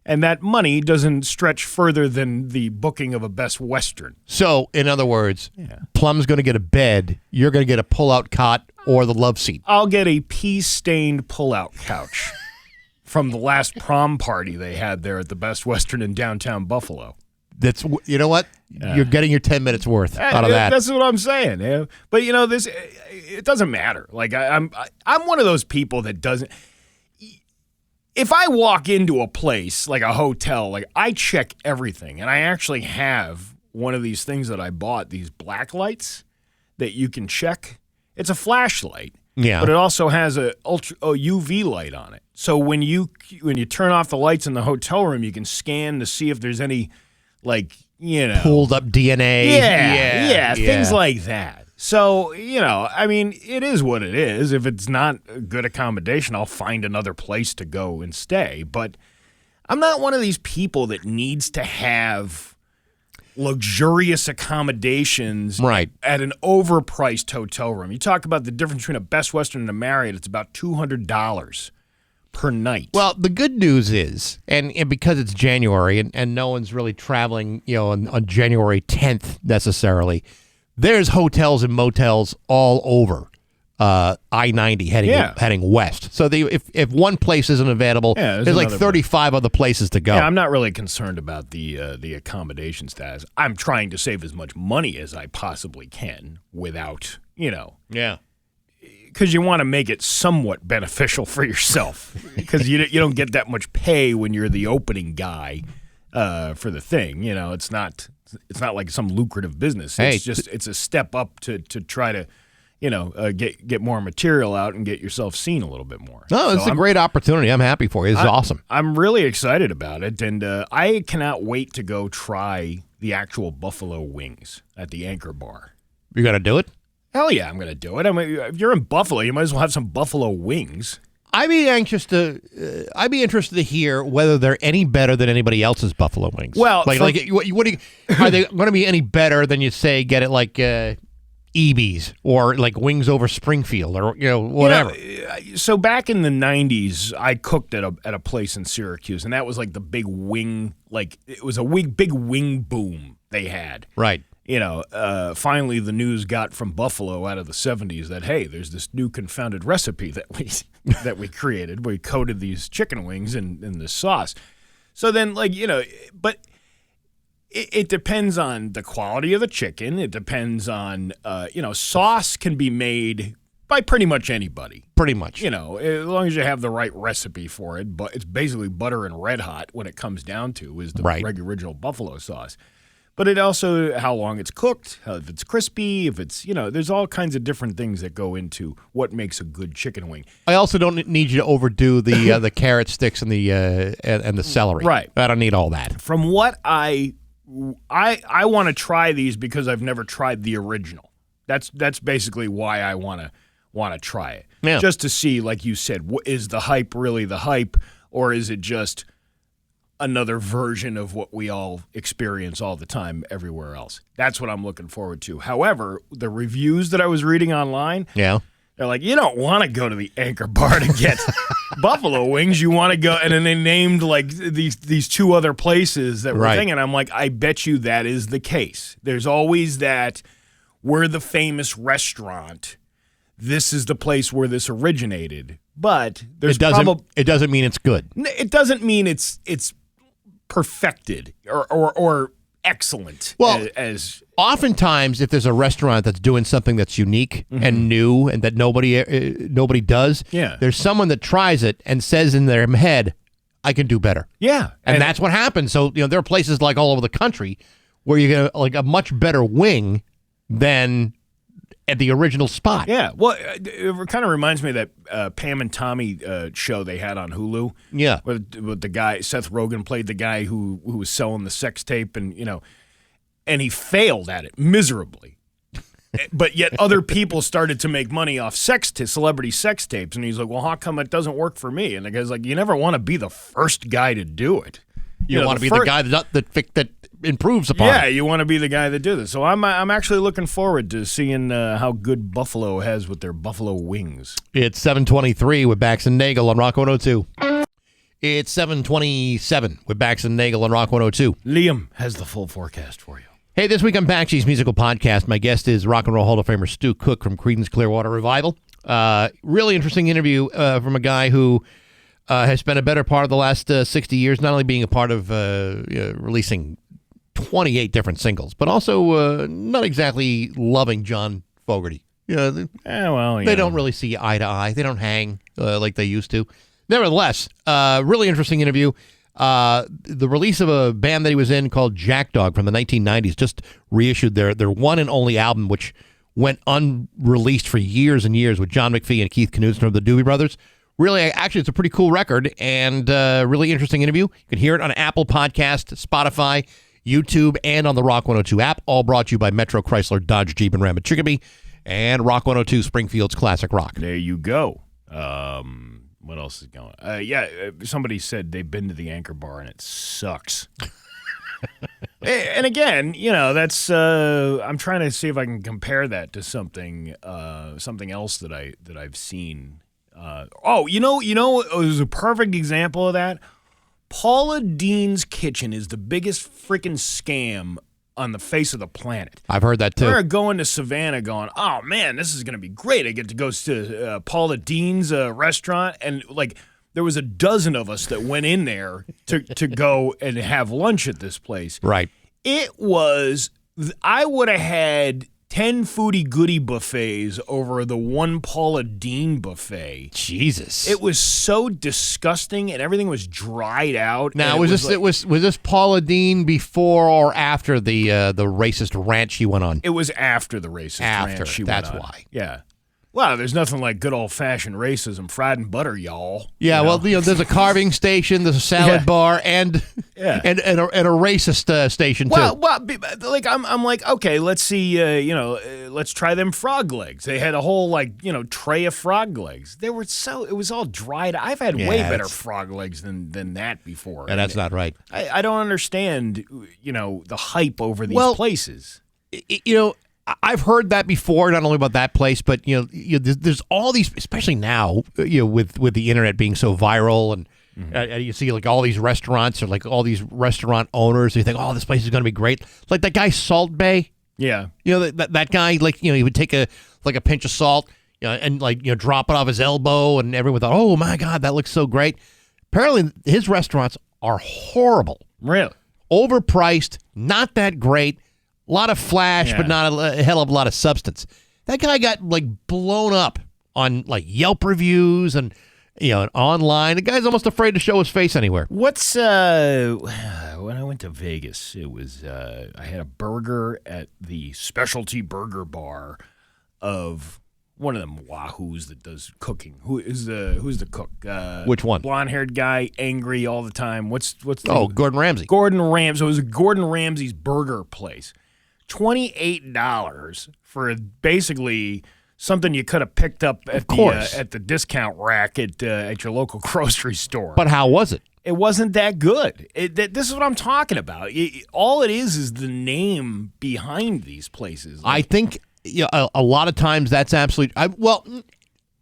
and that money doesn't stretch further than the booking of a Best Western. So, in other words, Plum's going to get a bed, you're going to get a pull-out cot or the love seat. I'll get a pea-stained pull-out couch from the last prom party they had there at the Best Western in downtown Buffalo. That's, you know what? You're getting your 10 minutes worth out of that. That's what I'm saying. Yeah. But this, it doesn't matter. Like I'm one of those people that doesn't. If I walk into a place like a hotel, like I check everything, and I actually have one of these things that I bought, these black lights that you can check. It's a flashlight, but it also has a UV light on it. So when you turn off the lights in the hotel room, you can scan to see if there's any, pulled up DNA. Yeah, things like that. So, it is what it is. If it's not a good accommodation, I'll find another place to go and stay. But I'm not one of these people that needs to have luxurious accommodations at an overpriced hotel room. You talk about the difference between a Best Western and a Marriott, it's about $200 per night. Well, the good news is, and because it's January and no one's really traveling, on January 10th necessarily, there's hotels and motels all over I-90 heading west. So if one place isn't available, there's like 35 other places to go. Yeah, I'm not really concerned about the accommodation status. I'm trying to save as much money as I possibly can without, Yeah. Because you want to make it somewhat beneficial for yourself. Because you don't get that much pay when you're the opening guy for the thing. It's not like some lucrative business. It's a step up to try to get more material out and get yourself seen a little bit more. No, it's a great opportunity. I'm happy for you. It's awesome. I'm really excited about it, and I cannot wait to go try the actual buffalo wings at the Anchor Bar. You got to do it? Hell yeah, I'm going to do it. I mean, if you're in Buffalo, you might as well have some buffalo wings. I'd be interested to hear whether they're any better than anybody else's buffalo wings. Well, are they going to be any better than you say get it like EB's or like Wings Over Springfield or whatever? So back in the 90s, I cooked at a place in Syracuse, and that was like the big wing, it was a big wing boom they had. Right. Finally the news got from Buffalo out of the 70s that, hey, there's this new confounded recipe that we created. We coated these chicken wings in this sauce. So then, but it depends on the quality of the chicken. It depends on, sauce can be made by pretty much anybody. Pretty much. As long as you have the right recipe for it. But it's basically butter and Red Hot when it comes down to is the original buffalo sauce. But it also, how long it's cooked, if it's crispy, if it's, there's all kinds of different things that go into what makes a good chicken wing. I also don't need you to overdo the the carrot sticks and the celery. Right. I don't need all that. From what I want to try these because I've never tried the original. That's basically why I want to try it. Yeah. Just to see, like you said, is the hype really the hype, or is it just another version of what we all experience all the time everywhere else? That's what I'm looking forward to. However, the reviews that I was reading online, they're like, you don't want to go to the Anchor Bar to get buffalo wings. You want to go, and then they named like these two other places that were thinking. I'm like, I bet you that is the case. There's always that, we're the famous restaurant. This is the place where this originated. But it doesn't mean it's good. It doesn't mean it's perfected or excellent. Well, as oftentimes, if there's a restaurant that's doing something that's unique and new and that nobody does, there's someone that tries it and says in their head, "I can do better." Yeah, and that's what happens. So there are places like all over the country where you get like a much better wing than at the original spot. Yeah, well, it kind of reminds me of that Pam and Tommy show they had on Hulu. Yeah, with the guy, Seth Rogen played the guy who was selling the sex tape, and and he failed at it miserably. But yet other people started to make money off celebrity sex tapes, and he's like, well, how come it doesn't work for me? And the guy's like, you never want to be the first guy to do it. You want to be the guy that improves upon it. Yeah, you want to be the guy that do this. So I'm actually looking forward to seeing how good Buffalo has with their buffalo wings. It's 7:23 with Bax and Nagle on Rock 102. It's 7:27 with Bax and Nagle on Rock 102. Liam has the full forecast for you. Hey, this week on Baxi's Musical Podcast, my guest is Rock and Roll Hall of Famer Stu Cook from Creedence Clearwater Revival. Really interesting interview from a guy who has spent a better part of the last 60 years not only being a part of releasing 28 different singles, but also not exactly loving John Fogerty. They don't really see eye to eye. They don't hang like they used to. Nevertheless, really interesting interview. The release of a band that he was in called Jackdog from the 1990s just reissued their one and only album, which went unreleased for years and years with John McPhee and Keith Knudsen of the Doobie Brothers. Really, actually, it's a pretty cool record and really interesting interview. You can hear it on Apple Podcast, Spotify, YouTube, and on the Rock 102 app, all brought to you by Metro Chrysler Dodge Jeep and Ram at Chicopee and Rock 102 Springfield's Classic Rock. There you go. What else is going on? Somebody said they've been to the Anchor Bar and it sucks. And again, that's I'm trying to see if I can compare that to something else that I've seen. It was a perfect example of that. Paula Dean's Kitchen is the biggest freaking scam on the face of the planet. I've heard that too. We're going to Savannah going, oh man, this is going to be great. I get to go to Paula Dean's restaurant, and there was a dozen of us that went in there to go and have lunch at this place. Right. It was, I would have had 10 foodie goodie buffets over the one Paula Dean buffet. Jesus. It was so disgusting, and everything was dried out. Now, was this Paula Dean before or after the racist rant she went on? It was after the racist rant she went on. That's why. Yeah. Well, there's nothing like good old-fashioned racism, fried in butter, y'all. Yeah, there's a carving station, there's a salad bar, and a racist station too. Well, I'm like, okay, let's see, let's try them frog legs. They had a whole tray of frog legs. It was all dried. I've had way better frog legs than that before. And that's not right. I don't understand, the hype over these places. I've heard that before, not only about that place, but there's all these, especially now, with the internet being so viral, and you see all these restaurants or all these restaurant owners. You think, oh, this place is going to be great. Like that guy Salt Bay. Yeah, that guy. He would take a pinch of salt, and drop it off his elbow, and everyone thought, oh my God, that looks so great. Apparently, his restaurants are horrible. Really, overpriced, not that great. A lot of flash, but not a hell of a lot of substance. That guy got blown up on Yelp reviews and and online. The guy's almost afraid to show his face anywhere. What's when I went to Vegas? It was I had a burger at the Specialty Burger Bar of one of them wahoos that does cooking. Who's the cook? Which one? Blonde-haired guy, angry all the time. What's the Gordon Ramsay. Gordon Ramsay. It was Gordon Ramsay's burger place. $28 for basically something you could have picked up at the discount rack at your local grocery store. But how was it? It wasn't that good. This is what I'm talking about. All it is the name behind these places. I think a lot of times that's absolute.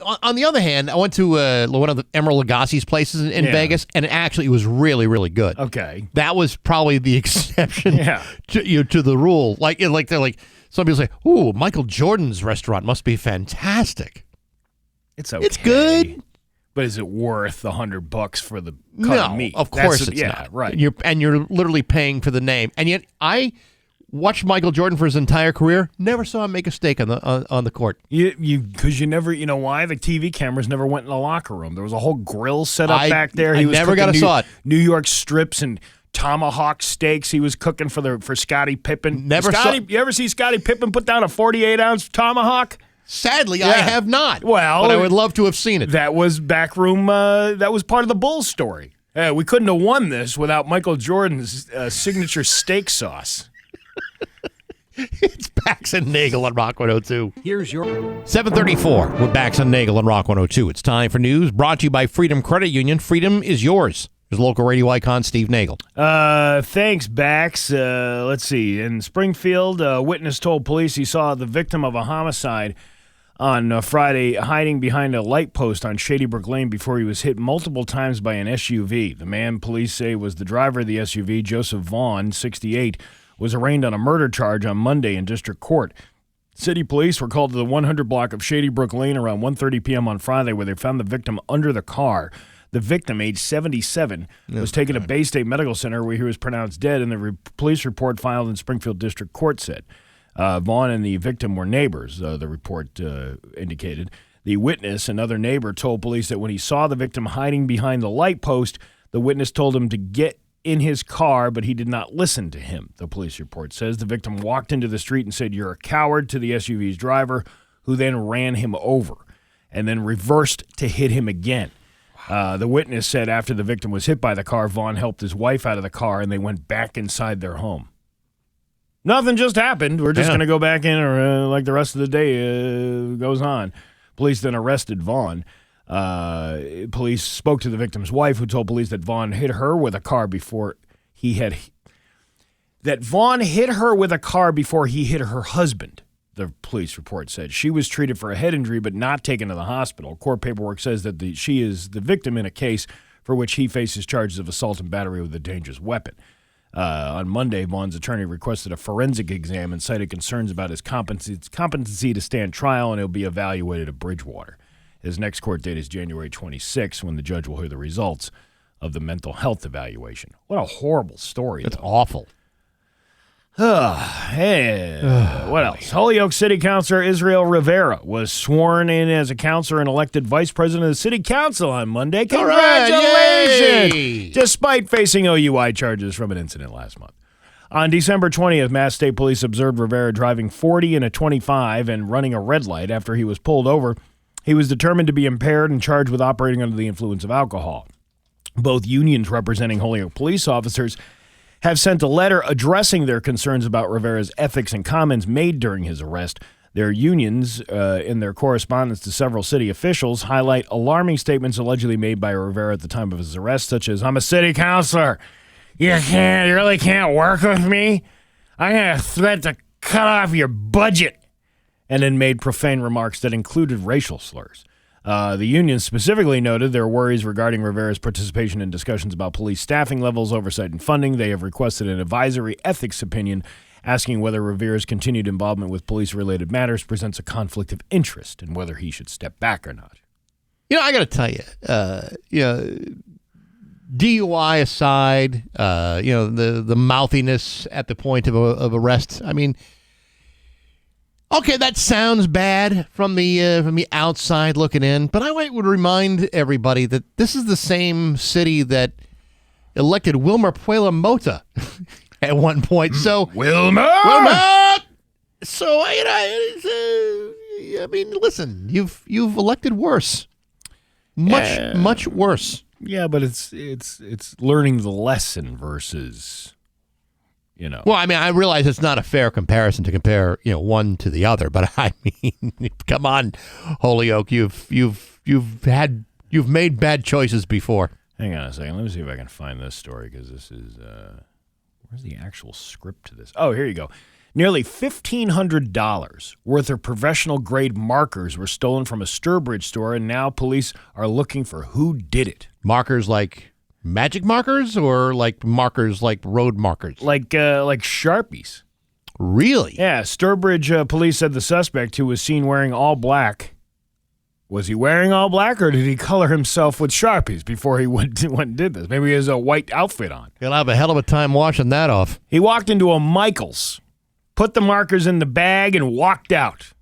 On the other hand, I went to one of the Emeril Lagasse's places in Vegas, and it was really, really good. Okay, that was probably the exception to the rule. They're like some people say, "Ooh, Michael Jordan's restaurant must be fantastic." It's okay. It's good, but is it worth $100 for the cut of meat? Of course it's not. Right. You're literally paying for the name, and yet I watched Michael Jordan for his entire career. Never saw him make a mistake on the court. Because you never, why? The TV cameras never went in the locker room. There was a whole grill set up back there. He was never got saw it. New York strips and tomahawk steaks. He was cooking for Scottie Pippen. You ever see Scottie Pippen put down a 48-ounce tomahawk? Sadly, I have not. Well, but I would love to have seen it. That was backroom. That was part of the Bulls story. We couldn't have won this without Michael Jordan's signature steak sauce. It's Bax and Nagle on Rock 102. Here's your 7:34 with Bax and Nagle on Rock 102. It's time for news brought to you by Freedom Credit Union. Freedom is yours. There's local radio icon Steve Nagle. Thanks, Bax. Let's see. In Springfield, a witness told police he saw the victim of a homicide on Friday hiding behind a light post on Shady Brook Lane before he was hit multiple times by an SUV. The man police say was the driver of the SUV, Joseph Vaughn, 68, was arraigned on a murder charge on Monday in district court. City police were called to the 100 block of Shady Brook Lane around 1:30 p.m. on Friday, where they found the victim under the car. The victim, age 77, was taken to Bay State Medical Center where he was pronounced dead, and the police report filed in Springfield District Court said. Vaughn and the victim were neighbors, the report indicated. The witness, another neighbor, told police that when he saw the victim hiding behind the light post, the witness told him to get in his car, but he did not listen to him, the police report says. The victim walked into the street and said, "You're a coward," to the SUV's driver, who then ran him over and then reversed to hit him again. The witness said after the victim was hit by the car, Vaughn helped his wife out of the car and they went back inside their home. Nothing just happened. We're just going to go back in like the rest of the day goes on. Police then arrested Vaughn. Police spoke to the victim's wife, who told police that Vaughn hit her with a car before he hit her husband. The police report said she was treated for a head injury but not taken to the hospital. Court paperwork says that she is the victim in a case for which he faces charges of assault and battery with a dangerous weapon. On Monday, Vaughn's attorney requested a forensic exam and cited concerns about his competency to stand trial, and he'll be evaluated at Bridgewater. His next court date is January 26, when the judge will hear the results of the mental health evaluation. What a horrible story. That's awful. Hey, what else? Holyoke City Councilor Israel Rivera was sworn in as a councilor and elected vice president of the city council on Monday. Congratulations! Right, despite facing OUI charges from an incident last month. On December 20th, Mass State Police observed Rivera driving 40 in a 25 and running a red light after he was pulled over. He was determined to be impaired and charged with operating under the influence of alcohol. Both unions representing Holyoke police officers have sent a letter addressing their concerns about Rivera's ethics and comments made during his arrest. Their unions, in their correspondence to several city officials, highlight alarming statements allegedly made by Rivera at the time of his arrest, such as, "I'm a city councilor. You really can't work with me? I'm going to threat to cut off your budget." And then made profane remarks that included racial slurs. The union specifically noted their worries regarding Rivera's participation in discussions about police staffing levels, oversight, and funding. They have requested an advisory ethics opinion asking whether Rivera's continued involvement with police-related matters presents a conflict of interest and whether he should step back or not. I got to tell you, DUI aside, the mouthiness at the point of arrest. I mean, okay, that sounds bad from the outside looking in, but I would remind everybody that this is the same city that elected Wilmer Puela Mota at one point. So Wilmer! So listen, you've elected worse, much worse. Yeah, but it's learning the lesson versus. Well, I mean, I realize it's not a fair comparison to compare, one to the other, but I mean, come on, Holyoke, you've made bad choices before. Hang on a second. Let me see if I can find this story, because this is where's the actual script to this? Oh, here you go. Nearly $1,500 worth of professional grade markers were stolen from a Sturbridge store, and now police are looking for who did it. Markers like magic markers, or like markers like road markers? Like Sharpies. Really? Yeah, Sturbridge police said the suspect, who was seen wearing all black, was he wearing all black, or did he color himself with Sharpies before he went and did this? Maybe he has a white outfit on. He'll have a hell of a time washing that off. He walked into a Michael's, put the markers in the bag, and walked out.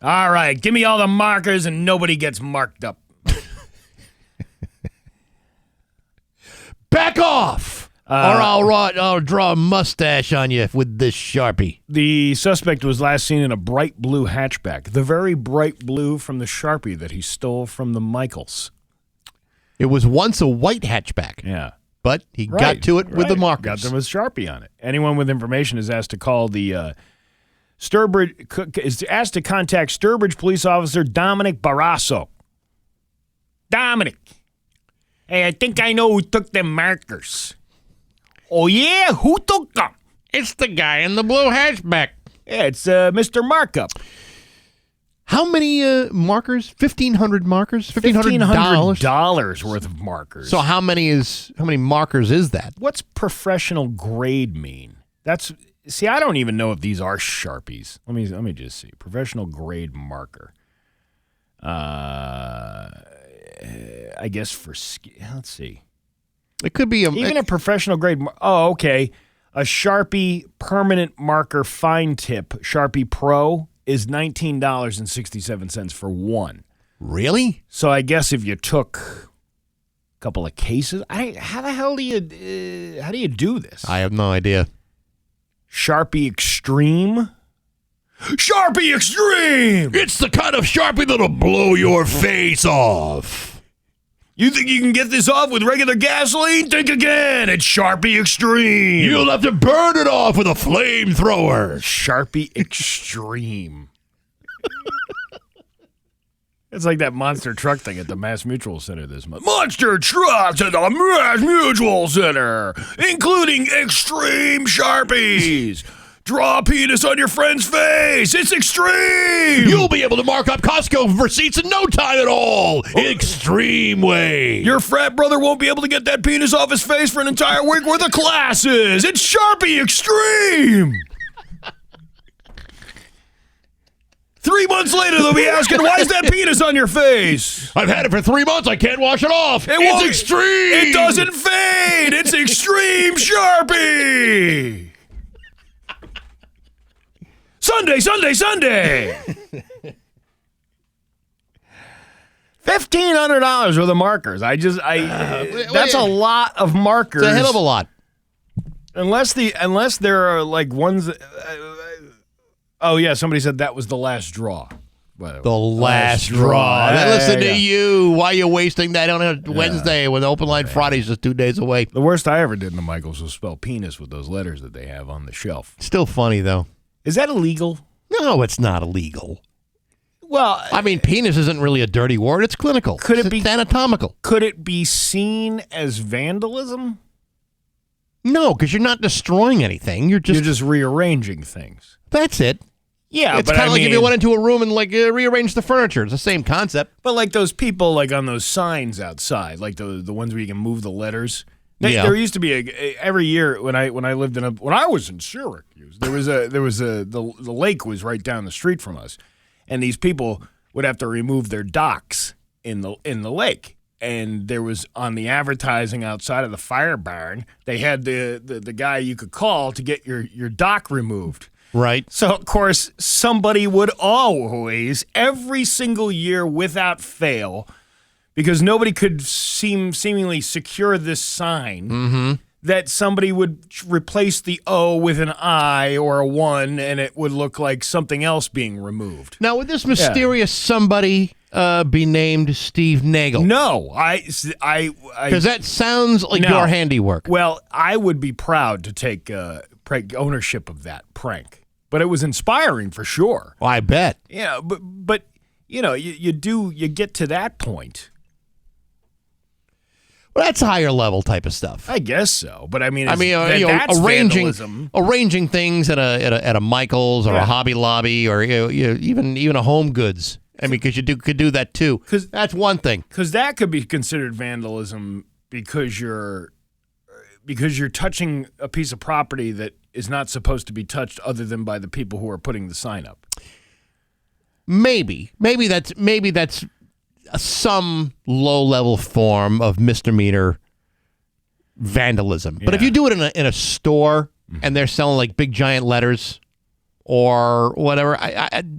All right, give me all the markers and nobody gets marked up. Back off! Or I'll draw a mustache on you with this Sharpie. The suspect was last seen in a bright blue hatchback, the very bright blue from the Sharpie that he stole from the Michaels. It was once a white hatchback. Yeah. But he got to it with the markers. Got them with Sharpie on it. Anyone with information is asked to call the Sturbridge, is asked to contact Sturbridge police officer Dominic Barrasso. Dominic. Hey, I think I know who took them markers. Oh, yeah? Who took them? It's the guy in the blue hatchback. Yeah, it's Mr. Markup. How many markers? 1,500 markers? $1,500 worth of markers. So how many markers is that? What's professional grade mean? See, I don't even know if these are Sharpies. Let me just see. Professional grade marker. I guess for let's see. It could be Even a professional grade. Oh, okay. A Sharpie permanent marker fine tip Sharpie Pro is $19.67 for one. Really? So I guess if you took a couple of cases, how the hell do you do this? I have no idea. Sharpie Extreme. Sharpie Extreme! It's the kind of Sharpie that'll blow your face off. You think you can get this off with regular gasoline? Think again. It's Sharpie Extreme. You'll have to burn it off with a flamethrower. Sharpie Extreme. It's like that monster truck thing at the Mass Mutual Center this month. Monster trucks at the Mass Mutual Center, including extreme Sharpies. Draw a penis on your friend's face. It's extreme. You'll be able to mark up Costco receipts in no time at all. Extreme way. Your frat brother won't be able to get that penis off his face for an entire week worth of classes. It's Sharpie Extreme. 3 months later, they'll be asking, why is that penis on your face? I've had it for 3 months. I can't wash it off. It's extreme. It doesn't fade. It's Extreme Sharpie. Sunday. $1,500 worth of markers. That's a lot of markers. It's a hell of a lot. Unless there are like ones that, oh yeah, somebody said that was the last draw. The last draw. Listen to you. Why are you wasting that on a Wednesday when Open Line Friday's just 2 days away? The worst I ever did in the Michaels was spell penis with those letters that they have on the shelf. Still funny, though. Is that illegal? No, it's not illegal. Well, I mean, penis isn't really a dirty word. It's clinical. It's anatomical. Could it be seen as vandalism? No, because you're not destroying anything. You're just rearranging things. That's it. Yeah, it's kind of like if you went into a room and rearranged the furniture. It's the same concept. But like those people like on those signs outside, like the ones where you can move the letters. There used to be every year when I was in Syracuse, the lake was right down the street from us, and these people would have to remove their docks in the lake. And there was on the advertising outside of the fire barn, they had the guy you could call to get your dock removed. Right. So, of course, somebody would always, every single year without fail, because nobody could seemingly secure this sign, that somebody would replace the O with an I or a 1, and it would look like something else being removed. Now, would this mysterious somebody be named Steve Nagle? No, because that sounds like your handiwork. Well, I would be proud to take ownership of that prank, but it was inspiring for sure. Well, I bet. Yeah, but you know, you get to that point. Well, that's higher level type of stuff. I guess so, but that's arranging things at a Michaels or a Hobby Lobby or even a Home Goods. I mean, because you could do that too. Because that's one thing. Because that could be considered vandalism because you're touching a piece of property that is not supposed to be touched other than by the people who are putting the sign up. Maybe that's some low-level form of misdemeanor vandalism. But if you do it in a store and they're selling like big giant letters or whatever,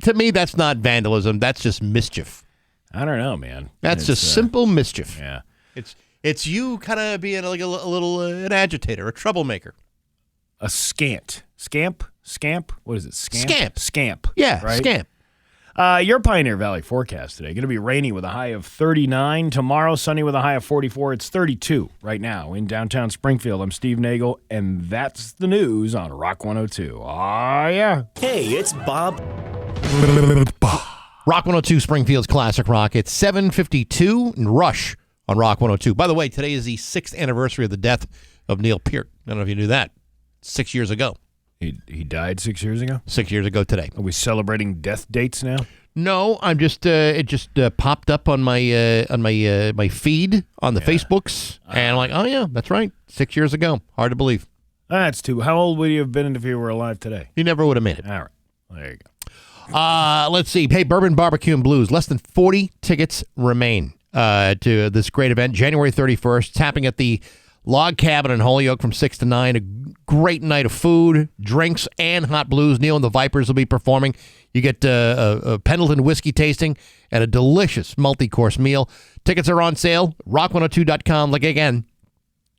to me that's not vandalism. That's just mischief. I don't know, man. That's just simple mischief. Yeah. It's you kind of being like a little an agitator, a troublemaker. A scamp? What is it? Scamp. Yeah, right? scamp. Your Pioneer Valley forecast today. Going to be rainy with a high of 39. Tomorrow, sunny with a high of 44. It's 32 right now in downtown Springfield. I'm Steve Nagle, and that's the news on Rock 102. Ah, yeah. Hey, it's Bob. Rock 102, Springfield's Classic Rock. It's 7:52 in Rush on Rock 102. By the way, today is the 6th anniversary of the death of Neil Peart. I don't know if you knew that. 6 years ago. He died 6 years ago? 6 years ago today. Are we celebrating death dates now? No, I'm just it just popped up on my feed on the Facebooks, and I'm like, oh yeah, that's right, 6 years ago. Hard to believe. That's too. How old would you have been if you were alive today? You never would have made it. All right, there you go. Let's see. Hey, Bourbon Barbecue and Blues. Less than 40 tickets remain. to this great event, January 31st. It's happening at the Log Cabin in Holyoke from 6 to 9. A great night of food, drinks, and hot blues. Neil and the Vipers will be performing. You get a Pendleton whiskey tasting and a delicious multi-course meal. Tickets are on sale. Rock102.com. Like, again,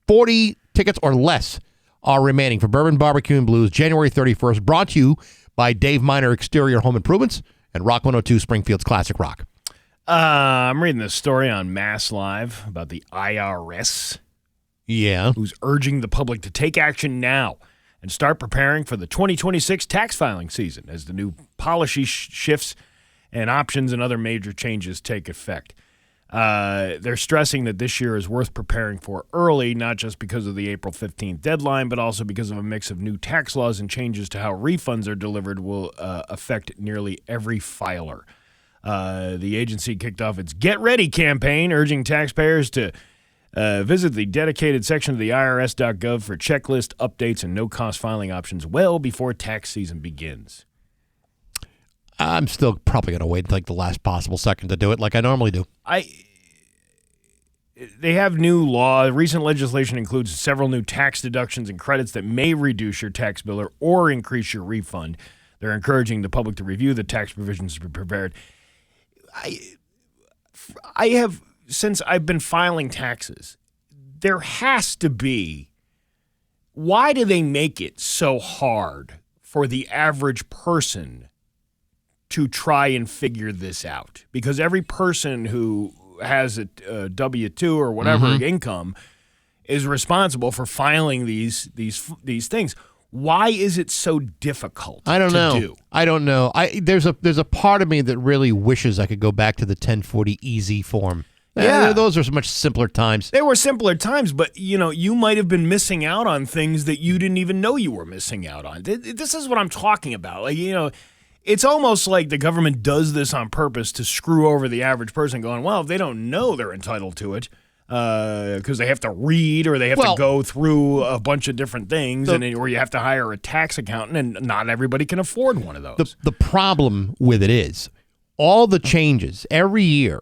40 tickets or less are remaining for Bourbon Barbecue and Blues, January 31st. Brought to you by Dave Miner Exterior Home Improvements and Rock 102 Springfield's Classic Rock. I'm reading this story on Mass Live about the IRS. Yeah. Who's urging the public to take action now and start preparing for the 2026 tax filing season as the new policy shifts and options and other major changes take effect. They're stressing that this year is worth preparing for early, not just because of the April 15th deadline, but also because of a mix of new tax laws and changes to how refunds are delivered will affect nearly every filer. The agency kicked off its Get Ready campaign, urging taxpayers to visit the dedicated section of the IRS.gov for checklist updates and no-cost filing options well before tax season begins. I'm still probably going to wait until like the last possible second to do it like I normally do. They have new law. Recent legislation includes several new tax deductions and credits that may reduce your tax bill or increase your refund. They're encouraging the public to review the tax provisions to be prepared. I have, since I've been filing taxes, there has to be, why do they make it so hard for the average person to try and figure this out? Because every person who has a W-2 or whatever income is responsible for filing these things. Why is it so difficult I don't know. do? I don't know. There's a part of me that really wishes I could go back to the 1040 easy form. Yeah. Those are much simpler times. They were simpler times, but you might have been missing out on things that you didn't even know you were missing out on. This is what I'm talking about. Like, it's almost like the government does this on purpose to screw over the average person going, well, if they don't know they're entitled to it, because they have to read or they have to go through a bunch of different things, or you have to hire a tax accountant, and not everybody can afford one of those. The problem with it is all the changes every year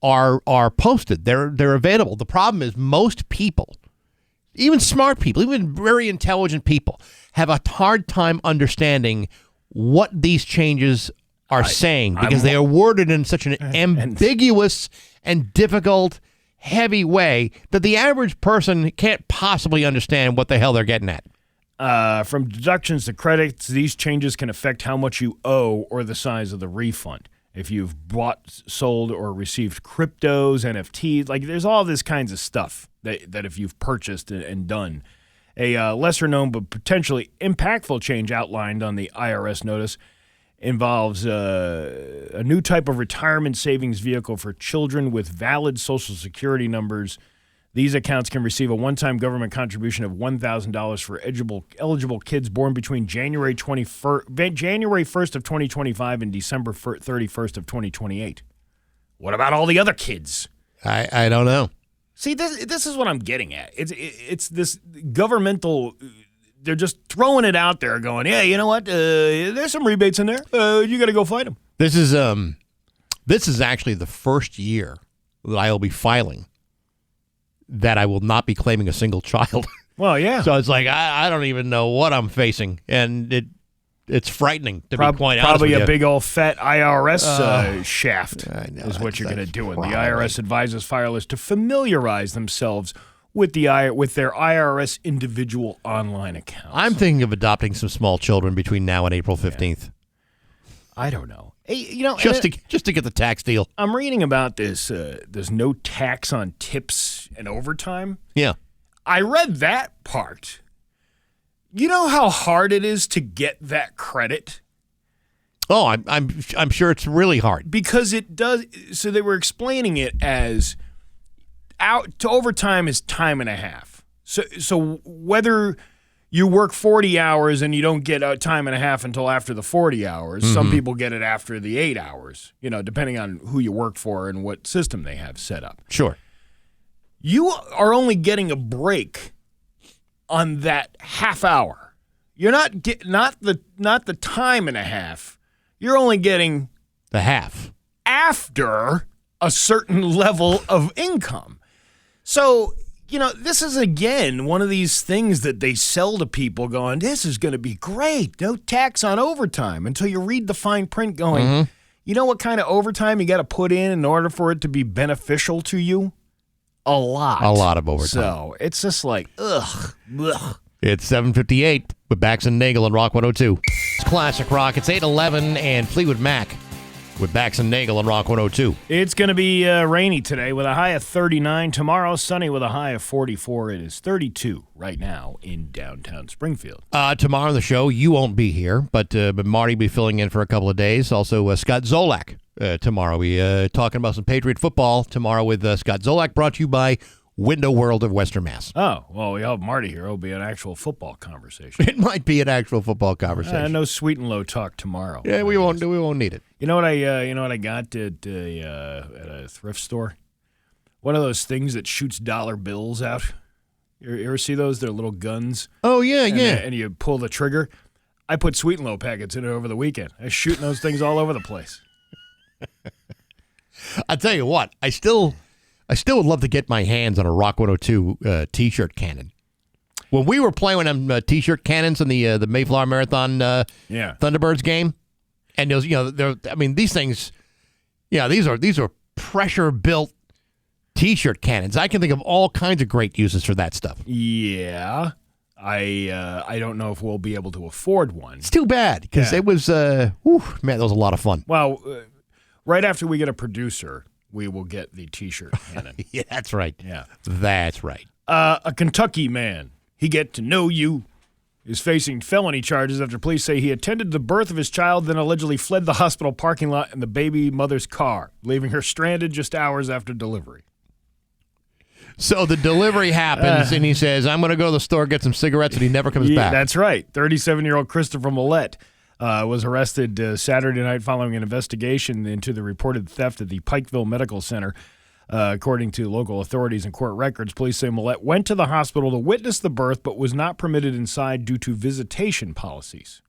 are posted. They're available. The problem is most people, even smart people, even very intelligent people, have a hard time understanding what these changes are saying because they are worded in such an ambiguous and difficult, heavy way that the average person can't possibly understand what the hell they're getting at. From deductions to credits, these changes can affect how much you owe or the size of the refund. If you've bought, sold, or received cryptos, NFTs, like there's all this kinds of stuff that if you've purchased and done. A lesser-known but potentially impactful change outlined on the IRS notice involves a new type of retirement savings vehicle for children with valid Social Security numbers. These accounts can receive a one-time government contribution of $1,000 for eligible kids born between January 1st of 2025 and December 31st of 2028. What about all the other kids? I don't know. See, this is what I'm getting at. It's this governmental. They're just throwing it out there, going, "Yeah, you know what? There's some rebates in there. You got to go fight them." This is actually the first year that I will be filing that I will not be claiming a single child. Well, yeah. So it's like I don't even know what I'm facing, and it's frightening to be quite honest. Probably with a you. big old fat IRS shaft know, is what you're going to do. And the probably. IRS advises filers to familiarize themselves with their IRS individual online accounts. I'm thinking of adopting some small children between now and April 15th. I don't know. Hey, Just to get the tax deal. I'm reading about this. There's no tax on tips and overtime. Yeah. I read that part. You know how hard it is to get that credit? Oh, I'm sure it's really hard. Because it does. So they were explaining it as out to overtime is time and a half. So whether you work 40 hours and you don't get a time and a half until after the 40 hours, some people get it after the 8 hours, depending on who you work for and what system they have set up. Sure. You are only getting a break on that half hour. You're not the time and a half. You're only getting The half. after a certain level of income. So, this is, again, one of these things that they sell to people going, this is going to be great. No tax on overtime, until you read the fine print going, you know what kind of overtime you got to put in order for it to be beneficial to you? A lot. A lot of overtime. So it's just like, ugh. It's 7:58 with Bax and Nagle and Rock 102. It's Classic Rock. It's 8:11 and Fleetwood Mac with Bax and Nagle and Rock 102. It's going to be rainy today with a high of 39. Tomorrow, sunny with a high of 44. It is 32 right now in downtown Springfield. Tomorrow on the show, you won't be here, but Marty will be filling in for a couple of days. Also, Scott Zolak tomorrow. We talking about some Patriot football tomorrow with Scott Zolak, brought to you by Window World of Western Mass. Oh, well, we have Marty here. It'll be an actual football conversation. It might be an actual football conversation. No sweet and low talk tomorrow. Yeah, we won't need it. You know what I got at a thrift store? One of those things that shoots dollar bills out. You ever see those? They're little guns. Oh yeah, And you pull the trigger. I put sweet and low packets in it over the weekend. I was shooting those things all over the place. I tell you what, I still would love to get my hands on a Rock 102 T-shirt cannon. When we were playing them T-shirt cannons in the Mayflower Marathon Thunderbirds game, and those, these things, these are pressure built T-shirt cannons. I can think of all kinds of great uses for that stuff. Yeah, I don't know if we'll be able to afford one. It's too bad because it was, that was a lot of fun. Well, right after we get a producer, we will get the T-shirt cannon. Yeah, that's right. Yeah. That's right. A Kentucky man, he get to know you, is facing felony charges after police say he attended the birth of his child, then allegedly fled the hospital parking lot in the baby mother's car, leaving her stranded just hours after delivery. So the delivery happens, and he says, I'm going to go to the store, get some cigarettes, and he never comes back. That's right. 37-year-old Christopher Millette was arrested Saturday night following an investigation into the reported theft at the Pikeville Medical Center. According to local authorities and court records, police say Millette went to the hospital to witness the birth but was not permitted inside due to visitation policies.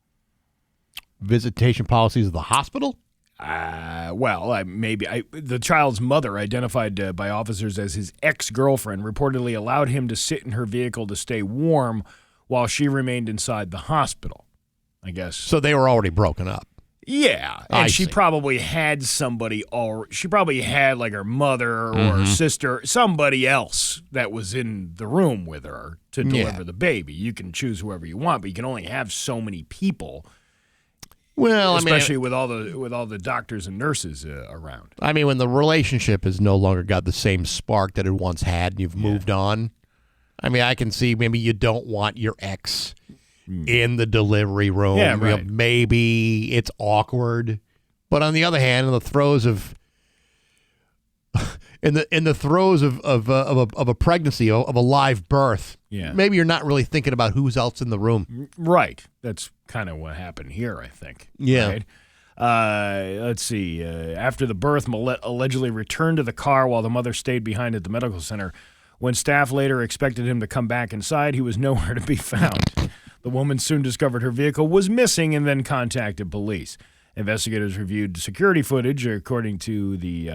Visitation policies of the hospital? The child's mother, identified by officers as his ex-girlfriend, reportedly allowed him to sit in her vehicle to stay warm while she remained inside the hospital, I guess. So they were already broken up. Yeah, and she probably had somebody, or she probably had like her mother or her sister, somebody else that was in the room with her to deliver the baby. You can choose whoever you want, but you can only have so many people. Well, especially with all the doctors and nurses around. I mean, when the relationship has no longer got the same spark that it once had, and you've moved on. I mean, I can see maybe you don't want your ex in the delivery room. Yeah, right. Maybe it's awkward, but on the other hand, in the throes of a pregnancy, of a live birth, maybe you're not really thinking about who's else in the room. Right. That's kind of what happened here, I think. Yeah. Right? Let's see. After the birth, Millette allegedly returned to the car while the mother stayed behind at the medical center. When staff later expected him to come back inside, he was nowhere to be found. The woman soon discovered her vehicle was missing and then contacted police. Investigators reviewed security footage, according to the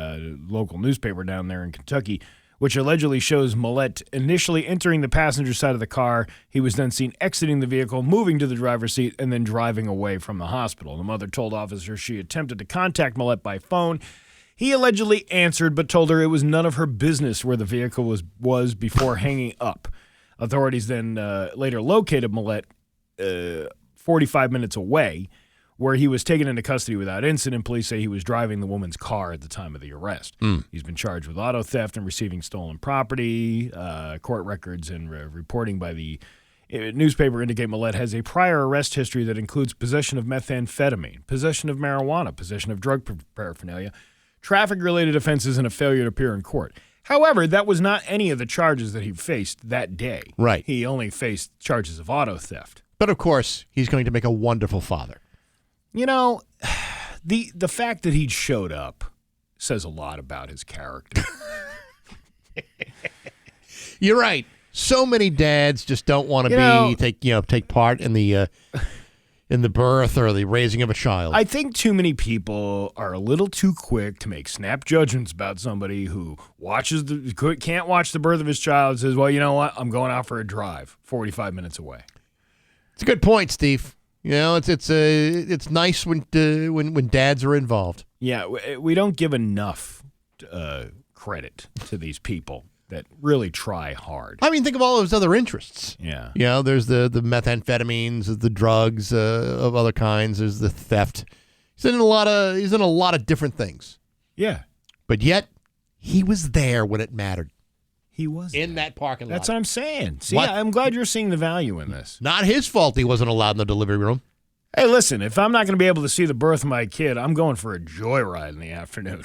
local newspaper down there in Kentucky, which allegedly shows Millette initially entering the passenger side of the car. He was then seen exiting the vehicle, moving to the driver's seat, and then driving away from the hospital. The mother told officers she attempted to contact Millette by phone. He allegedly answered, but told her it was none of her business where the vehicle was before hanging up. Authorities then later located Millette 45 minutes away, where he was taken into custody without incident. Police say he was driving the woman's car at the time of the arrest. He's been charged with auto theft and receiving stolen property. Court records and reporting by the newspaper indicate Millette has a prior arrest history that includes possession of methamphetamine, possession of marijuana, possession of drug paraphernalia, traffic-related offenses, and a failure to appear in court. However, that was not any of the charges that he faced that day. Right. He only faced charges of auto theft. But, of course, he's going to make a wonderful father. You know, the fact that he showed up says a lot about his character. You're right. So many dads just don't want to take part in the in the birth or the raising of a child. I think too many people are a little too quick to make snap judgments about somebody who can't watch the birth of his child and says, well, you know what? I'm going out for a drive 45 minutes away. It's a good point, Steve. You know, it's nice when dads are involved. Yeah, we don't give enough credit to these people that really try hard. I mean, think of all those other interests. Yeah. You know, there's the methamphetamines, the drugs of other kinds. There's the theft. He's in a lot of different things. Yeah. But yet, he was there when it mattered. He was in that parking lot. That's what I'm saying. See, What? I'm glad you're seeing the value in this. Not his fault he wasn't allowed in the delivery room. Hey, listen, if I'm not going to be able to see the birth of my kid, I'm going for a joyride in the afternoon.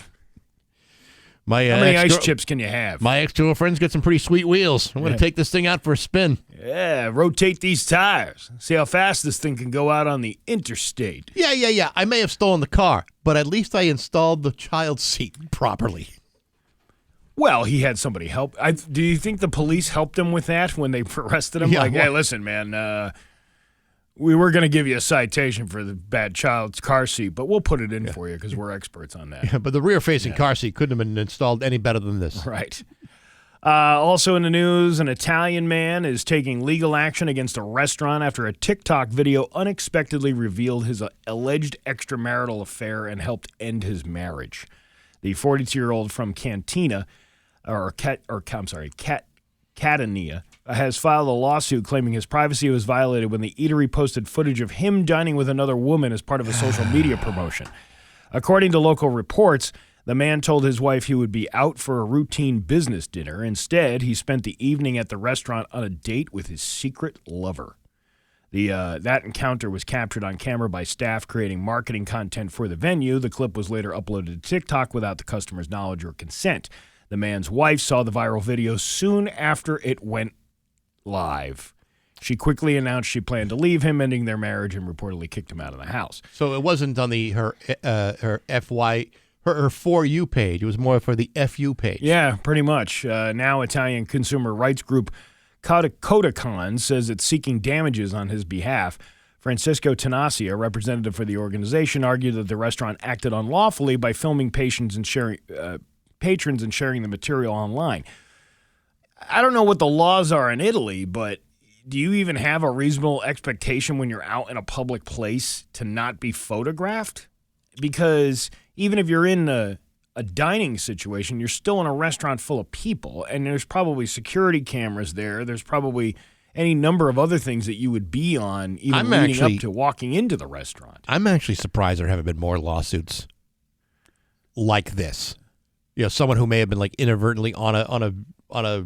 How many ice chips can you have? My ex-girlfriend's got some pretty sweet wheels. I'm going to take this thing out for a spin. Yeah, rotate these tires. See how fast this thing can go out on the interstate. Yeah. I may have stolen the car, but at least I installed the child seat properly. Well, he had somebody help. Do you think the police helped him with that when they arrested him? Yeah, hey, listen, man, we were going to give you a citation for the bad child's car seat, but we'll put it in for you because we're experts on that. Yeah, but the rear-facing car seat couldn't have been installed any better than this. Right. Also in the news, an Italian man is taking legal action against a restaurant after a TikTok video unexpectedly revealed his alleged extramarital affair and helped end his marriage. The 42-year-old from Catania has filed a lawsuit claiming his privacy was violated when the eatery posted footage of him dining with another woman as part of a social media promotion. According to local reports, the man told his wife he would be out for a routine business dinner. Instead, he spent the evening at the restaurant on a date with his secret lover. That encounter was captured on camera by staff creating marketing content for the venue. The clip was later uploaded to TikTok without the customer's knowledge or consent. The man's wife saw the viral video soon after it went live. She quickly announced she planned to leave him, ending their marriage, and reportedly kicked him out of the house. So it wasn't on her For You page. It was more for the FU page. Yeah, pretty much. Now Italian consumer rights group Kodakon says it's seeking damages on his behalf. Francisco Tanasi, a representative for the organization, argued that the restaurant acted unlawfully by filming patrons and sharing the material online. I don't know what the laws are in Italy, but do you even have a reasonable expectation when you're out in a public place to not be photographed? Because even if you're in a dining situation, you're still in a restaurant full of people, and there's probably security cameras there. There's probably any number of other things that you would be on even leading up to walking into the restaurant. I'm actually surprised there haven't been more lawsuits like this. You know, someone who may have been like inadvertently on a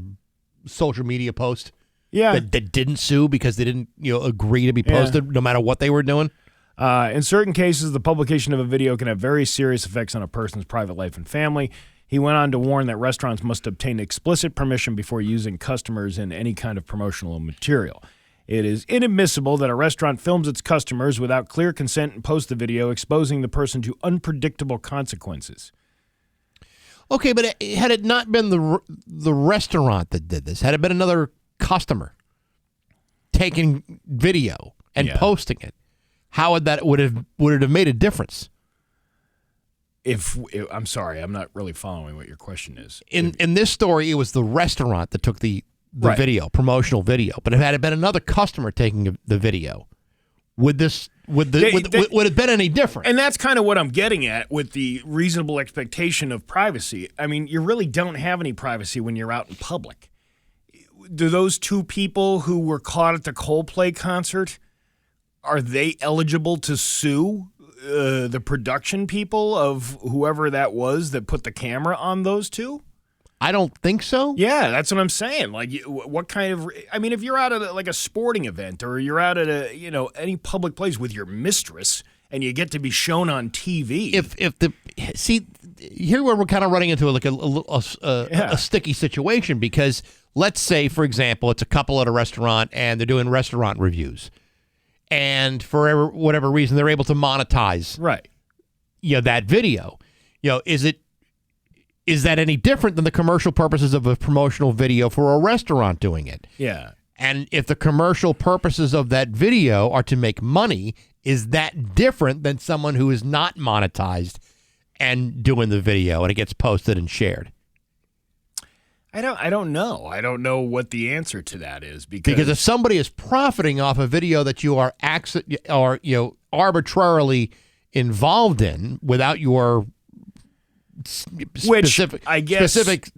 social media post that didn't sue because they didn't agree to be posted no matter what they were doing. In certain cases, the publication of a video can have very serious effects on a person's private life and family. He went on to warn that restaurants must obtain explicit permission before using customers in any kind of promotional material. It is inadmissible that a restaurant films its customers without clear consent and posts the video, exposing the person to unpredictable consequences. Okay, but had it not been the restaurant that did this, had it been another customer taking video and posting it, how would it have made a difference? I'm sorry, I'm not really following what your question is. In this story, it was the restaurant that took the video, promotional video. But if it had been another customer taking the video, would it have been any different? And that's kind of what I'm getting at with the reasonable expectation of privacy. I mean, you really don't have any privacy when you're out in public. Do those two people who were caught at the Coldplay concert, are they eligible to sue the production people of whoever that was that put the camera on those two? I don't think so. Yeah, that's what I'm saying. Like, what kind of? I mean, if you're out at a sporting event or you're out at any public place with your mistress and you get to be shown on TV, here where we're kind of running into a sticky situation, because let's say, for example, it's a couple at a restaurant and they're doing restaurant reviews. And for whatever reason, they're able to monetize, that video. Is that any different than the commercial purposes of a promotional video for a restaurant doing it? Yeah. And if the commercial purposes of that video are to make money, is that different than someone who is not monetized and doing the video and it gets posted and shared? I don't know. I don't know what the answer to that is because if somebody is profiting off a video that you are arbitrarily involved in without your specific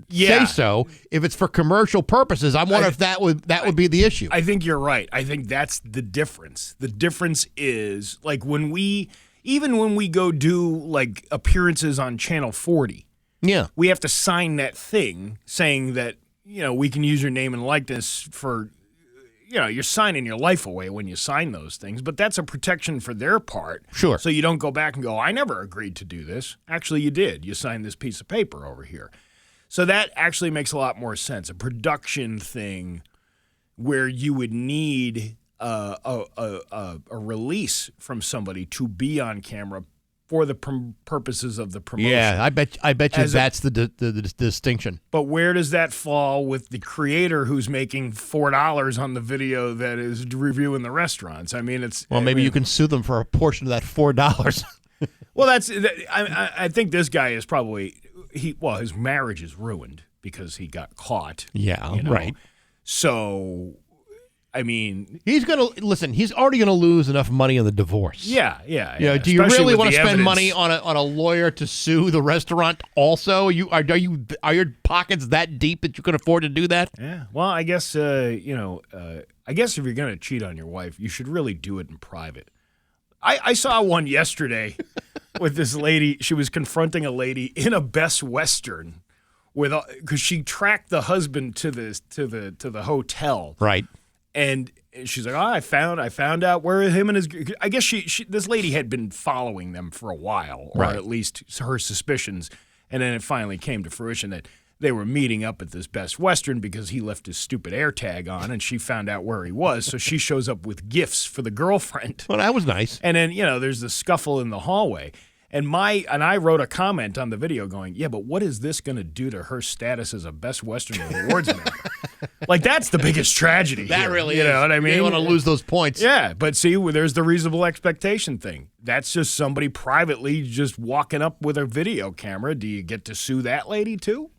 say so, if it's for commercial purposes, I wonder if that would be the issue. I think you're right. I think that's the difference. The difference is like when we go do like appearances on Channel 40. Yeah. We have to sign that thing saying that, we can use your name and likeness for, you're signing your life away when you sign those things, but that's a protection for their part. Sure. So you don't go back and go, I never agreed to do this. Actually, you did. You signed this piece of paper over here. So that actually makes a lot more sense. A production thing where you would need a release from somebody to be on camera for the purposes of the promotion. Yeah, I bet you that's the distinction. But where does that fall with the creator who's making $4 on the video that is reviewing the restaurants? I mean, maybe you can sue them for a portion of that $4. Well, I think this guy is probably his marriage is ruined because he got caught. Yeah, right. So, I mean, he's already gonna lose enough money on the divorce. Yeah. Do you really want to spend money on a lawyer to sue the restaurant? Also, are your pockets that deep that you can afford to do that? Yeah. Well, I guess I guess if you're gonna cheat on your wife, you should really do it in private. I saw one yesterday with this lady. She was confronting a lady in a Best Western because she tracked the husband to the hotel. Right. And she's like, I found out where him and his. I guess this lady had been following them for a while, or at least her suspicions. And then it finally came to fruition that they were meeting up at this Best Western because he left his stupid AirTag on, and she found out where he was. So she shows up with gifts for the girlfriend. Well, that was nice. And then there's the scuffle in the hallway. And I wrote a comment on the video going, yeah, but what is this going to do to her status as a Best Western Awards member? Like, that's the biggest tragedy. That here, really is. You know what I mean? You don't want to lose those points. Yeah, but see, there's the reasonable expectation thing. That's just somebody privately just walking up with a video camera. Do you get to sue that lady too?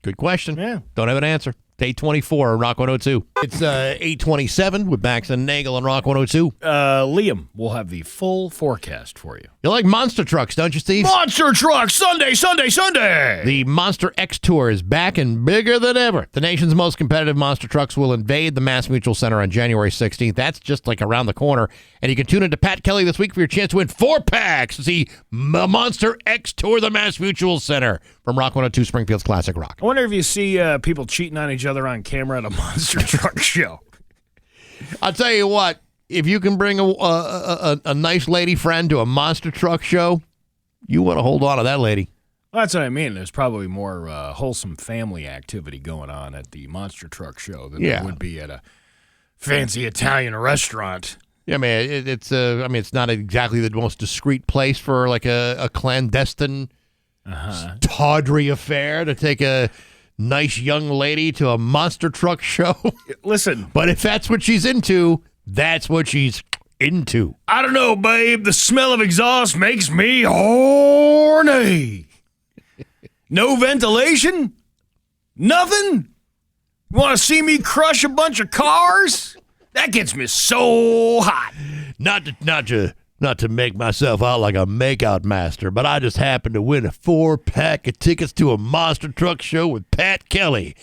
Good question. Yeah. Don't have an answer. Day 24 on Rock 102. It's 8:27 with Bax and Nagle on Rock 102. Liam will have the full forecast for you. You like monster trucks, don't you, Steve? Monster trucks, Sunday, Sunday, Sunday! The Monster X Tour is back and bigger than ever. The nation's most competitive monster trucks will invade the Mass Mutual Center on January 16th. That's just like around the corner. And you can tune into Pat Kelly this week for your chance to win 4-packs to see Monster X Tour, the Mass Mutual Center from Rock 102 Springfield's Classic Rock. I wonder if you see people cheating on each other on camera at a monster truck show. I'll tell you what, if you can bring a nice lady friend to a monster truck show, you want to hold on to that lady. Well, that's what I mean. There's probably more wholesome family activity going on at the monster truck show than there would be at a fancy Italian restaurant. Yeah, I mean, it's not exactly the most discreet place for like a clandestine, tawdry affair to take a nice young lady to a monster truck show. Listen. But if that's what she's into, that's what she's into. I don't know, babe. The smell of exhaust makes me horny. No ventilation? Nothing? You want to see me crush a bunch of cars? That gets me so hot. Not to make myself out like a makeout master, but I just happened to win a 4-pack of tickets to a monster truck show with Pat Kelly.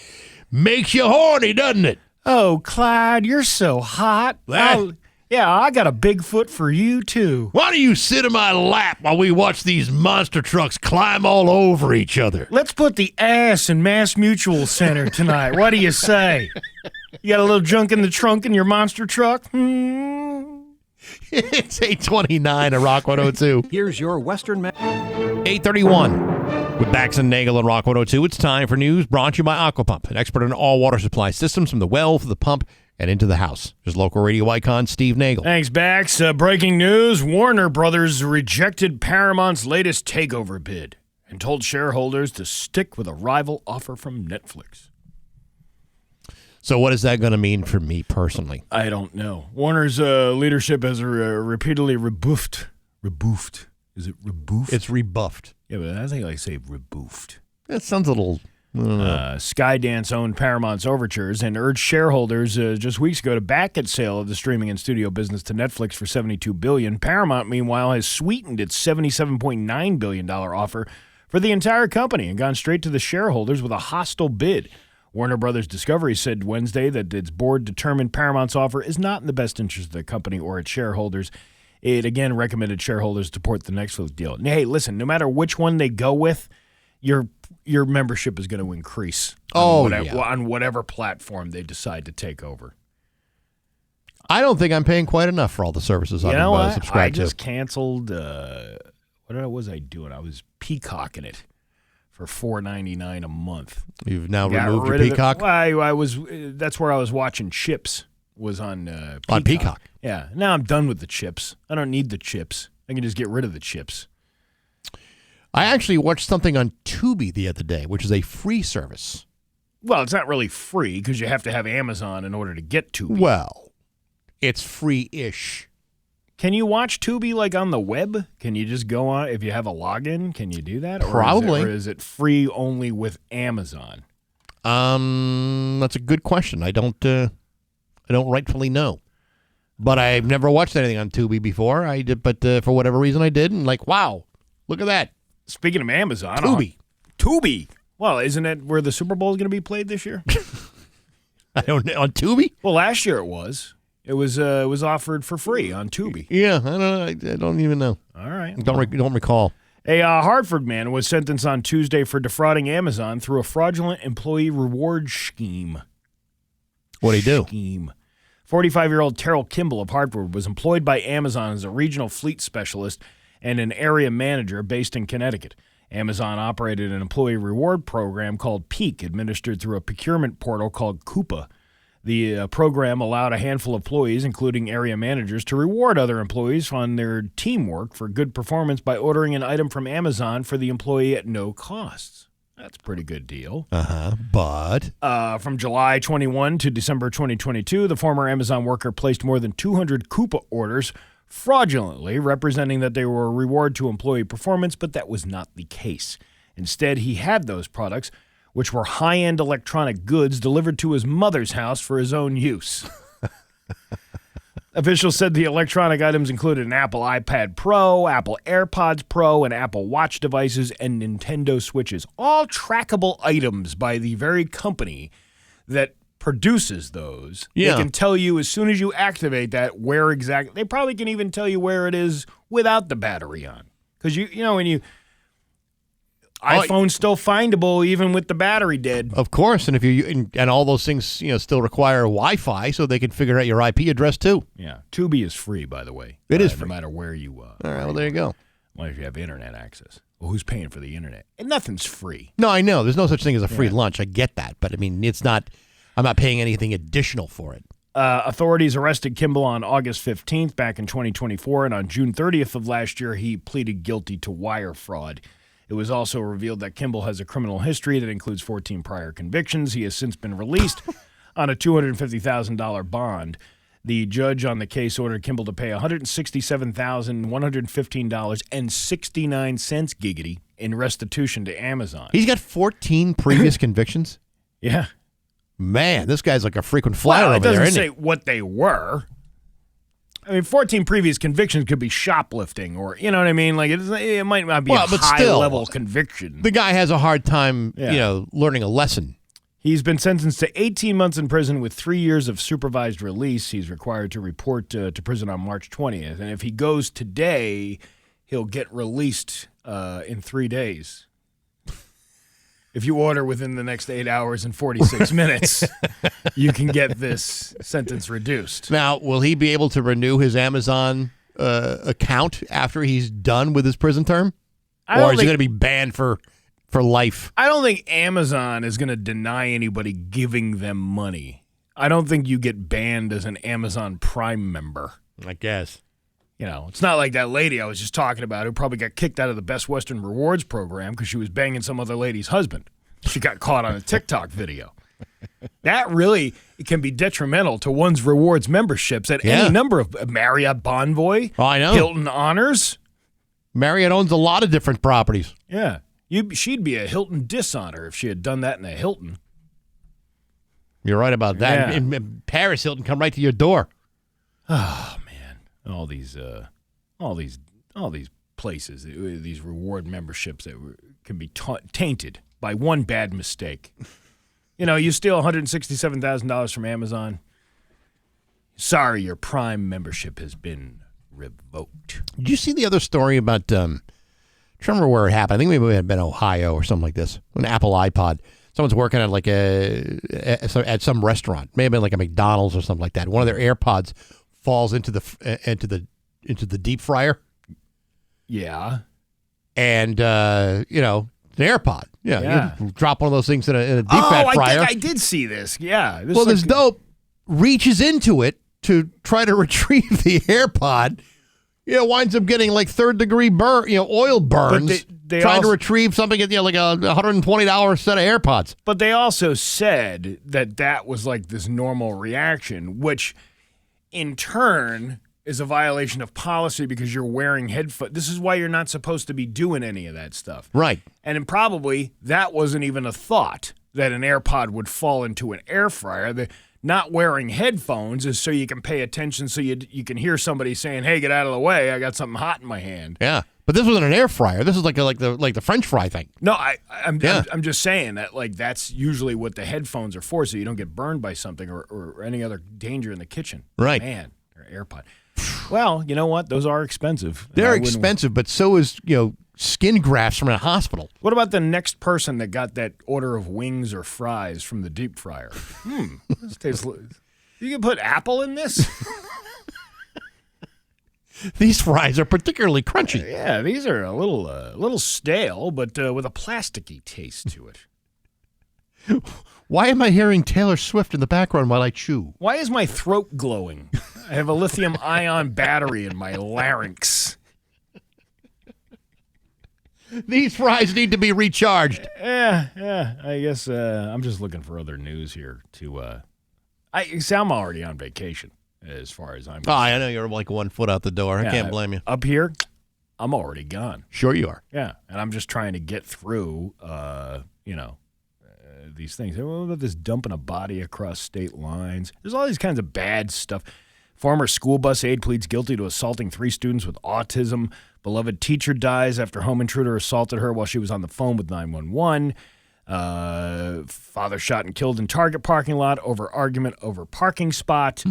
Makes you horny, doesn't it? Oh, Clyde, you're so hot. Yeah, I got a Bigfoot for you, too. Why don't you sit in my lap while we watch these monster trucks climb all over each other? Let's put the ass in Mass Mutual Center tonight. What do you say? You got a little junk in the trunk in your monster truck? It's 8:29 at Rock 102. Here's your Western 8:31 with Bax and Nagle on Rock 102. It's time for news brought to you by Aquapump, an expert in all water supply systems from the well to the pump and into the house. There's local radio icon Steve Nagle. Thanks, Bax. Breaking news, Warner Brothers rejected Paramount's latest takeover bid and told shareholders to stick with a rival offer from Netflix. So what is that going to mean for me personally? I don't know. Warner's leadership has repeatedly rebuffed. Rebuffed. Is it rebuffed? It's rebuffed. Yeah, but I think I say rebuffed. That sounds a little... Skydance owned Paramount's overtures and urged shareholders just weeks ago to back its sale of the streaming and studio business to Netflix for $72 billion. Paramount, meanwhile, has sweetened its $77.9 billion offer for the entire company and gone straight to the shareholders with a hostile bid. Warner Brothers Discovery said Wednesday that its board determined Paramount's offer is not in the best interest of the company or its shareholders. It again recommended shareholders support the Netflix deal. Now, hey, listen, no matter which one they go with, your membership is going to increase on whatever platform they decide to take over. I don't think I'm paying quite enough for all the services I'm subscribed to. I just canceled. What was I doing? I was peacocking it for $4.99 a month. You've now removed your Peacock? I was. That's where I was watching Chips. Was on Peacock. On Peacock. Yeah. Now I'm done with the chips. I don't need the chips. I can just get rid of the chips. I actually watched something on Tubi the other day, which is a free service. Well, it's not really free because you have to have Amazon in order to get Tubi. Well, it's free-ish. Can you watch Tubi like on the web? Can you just go on if you have a login? Can you do that? Probably. Or is it free only with Amazon? That's a good question. I don't rightfully know, but I've never watched anything on Tubi before. I did, but for whatever reason I did, and wow, look at that. Speaking of Amazon, Tubi. Well, isn't that where the Super Bowl is going to be played this year? I don't know. On Tubi? Well, last year it was. It was offered for free on Tubi. Yeah, I don't even know. All right. Don't recall. A Hartford man was sentenced on Tuesday for defrauding Amazon through a fraudulent employee reward scheme. What'd he do? 45-year-old Terrell Kimball of Hartford was employed by Amazon as a regional fleet specialist and an area manager based in Connecticut. Amazon operated an employee reward program called Peak, administered through a procurement portal called Coupa. The program allowed a handful of employees, including area managers, to reward other employees on their teamwork for good performance by ordering an item from Amazon for the employee at no costs. That's a pretty good deal. But from July 21 to December 2022, the former Amazon worker placed more than 200 Coupa orders fraudulently, representing that they were a reward to employee performance, but that was not the case. Instead, he had those products, which were high-end electronic goods, delivered to his mother's house for his own use. Officials said the electronic items included an Apple iPad Pro, Apple AirPods Pro, and Apple Watch devices, and Nintendo Switches. All trackable items by the very company that produces those. Yeah. They can tell you as soon as you activate that where exactly. They probably can even tell you where it is without the battery on. Because when iPhone's still findable even with the battery dead. Of course, and if and all those things still require Wi-Fi, so they can figure out your IP address too. Yeah, Tubi is free, by the way. It is free, no matter where you. All right, well there you go. Well, if you have internet access, well, who's paying for the internet? And nothing's free. No, I know. There's no such thing as a free lunch. I get that, but I mean, it's not. I'm not paying anything additional for it. Authorities arrested Kimball on August 15th back in 2024, and on June 30th of last year, he pleaded guilty to wire fraud. It was also revealed that Kimball has a criminal history that includes 14 prior convictions. He has since been released on a $250,000 bond. The judge on the case ordered Kimball to pay $167,115.69 giggity in restitution to Amazon. He's got 14 previous convictions? Yeah. Man, this guy's like a frequent flyer over there, isn't he? It doesn't say what they were. I mean, 14 previous convictions could be shoplifting or, you know what I mean? Like, it might not be a high-level conviction. The guy has a hard time, learning a lesson. He's been sentenced to 18 months in prison with 3 years of supervised release. He's required to report to prison on March 20th. And if he goes today, he'll get released in 3 days. If you order within the next 8 hours and 46 minutes, you can get this sentence reduced. Now, will he be able to renew his Amazon account after he's done with his prison term? Or is he going to be banned for life? I don't think Amazon is going to deny anybody giving them money. I don't think you get banned as an Amazon Prime member. I guess. It's not like that lady I was just talking about who probably got kicked out of the Best Western Rewards program because she was banging some other lady's husband. She got caught on a TikTok video. That really can be detrimental to one's rewards memberships at any number of Marriott Bonvoy, I know. Hilton Honors. Marriott owns a lot of different properties. Yeah. She'd be a Hilton dishonor if she had done that in a Hilton. You're right about that. Yeah. In Paris, Hilton come right to your door. Oh man, all these places, these reward memberships that can be tainted by one bad mistake. You steal $167,000 from Amazon. Sorry, your Prime membership has been revoked. Did you see the other story about? I don't remember where it happened. I think maybe it had been Ohio or something like this. An Apple iPod. Someone's working at at some restaurant. May have been like a McDonald's or something like that. One of their AirPods falls into the deep fryer. Yeah. And the AirPod. Yeah. You drop one of those things in a deep fat fryer. I did see this. Yeah. This dope reaches into it to try to retrieve the AirPod. Winds up getting like third-degree oil burns. They trying to retrieve something at like a $120 set of AirPods. But they also said that was like this normal reaction, which in turn is a violation of policy because you're wearing headphones. This is why you're not supposed to be doing any of that stuff. Right. And probably that wasn't even a thought that an AirPod would fall into an air fryer. The not wearing headphones is so you can pay attention, so you can hear somebody saying, "Hey, get out of the way! I got something hot in my hand." Yeah, but this wasn't an air fryer. This is like the French fry thing. No, I'm just saying that that's usually what the headphones are for, so you don't get burned by something or any other danger in the kitchen. Right, man, or AirPod. Well, you know what? Those are expensive. They're expensive, but so is skin grafts from a hospital. What about the next person that got that order of wings or fries from the deep fryer? This tastes. You can put apple in this? These fries are particularly crunchy. Yeah, these are a little stale, but with a plasticky taste to it. Why am I hearing Taylor Swift in the background while I chew? Why is my throat glowing? I have a lithium-ion battery in my larynx. These fries need to be recharged. Yeah. I guess I'm just looking for other news here I'm already on vacation as far as I'm concerned. I know you're like 1 foot out the door. I can't blame you. Up here, I'm already gone. Sure you are. Yeah, and I'm just trying to get through, these things. What about this dumping a body across state lines? There's all these kinds of bad stuff. Former school bus aide pleads guilty to assaulting 3 students with autism. Beloved teacher dies after home intruder assaulted her while she was on the phone with 911. Father shot and killed in Target parking lot over argument over parking spot.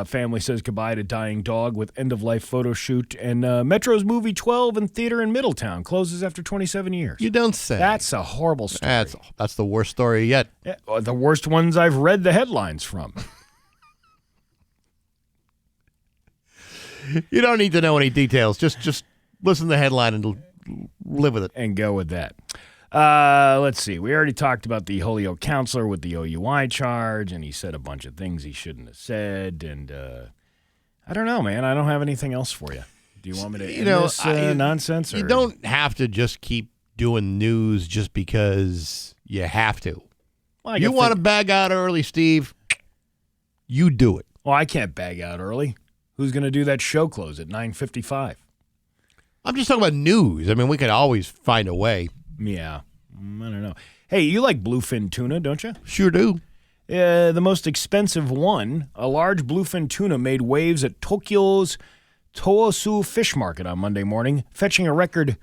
Family says goodbye to dying dog with end-of-life photo shoot. And Metro's movie 12 in theater in Middletown closes after 27 years. You don't say. That's a horrible story. That's the worst story yet. Yeah, the worst ones I've read the headlines from. You don't need to know any details. Just listen to the headline and live with it. And go with that. Let's see. We already talked about the Holyoke counselor with the OUI charge, and he said a bunch of things he shouldn't have said. And I don't know, man. I don't have anything else for you. Do you want me to end this nonsense? You don't have to just keep doing news just because you have to. Well, you want to bag out early, Steve? You do it. Well, I can't bag out early. Who's going to do that show close at 9:55? I'm just talking about news. I mean, we could always find a way. Yeah. I don't know. Hey, you like bluefin tuna, don't you? Sure do. The most expensive one, a large bluefin tuna made waves at Tokyo's Tohosu Fish Market on Monday morning, fetching a record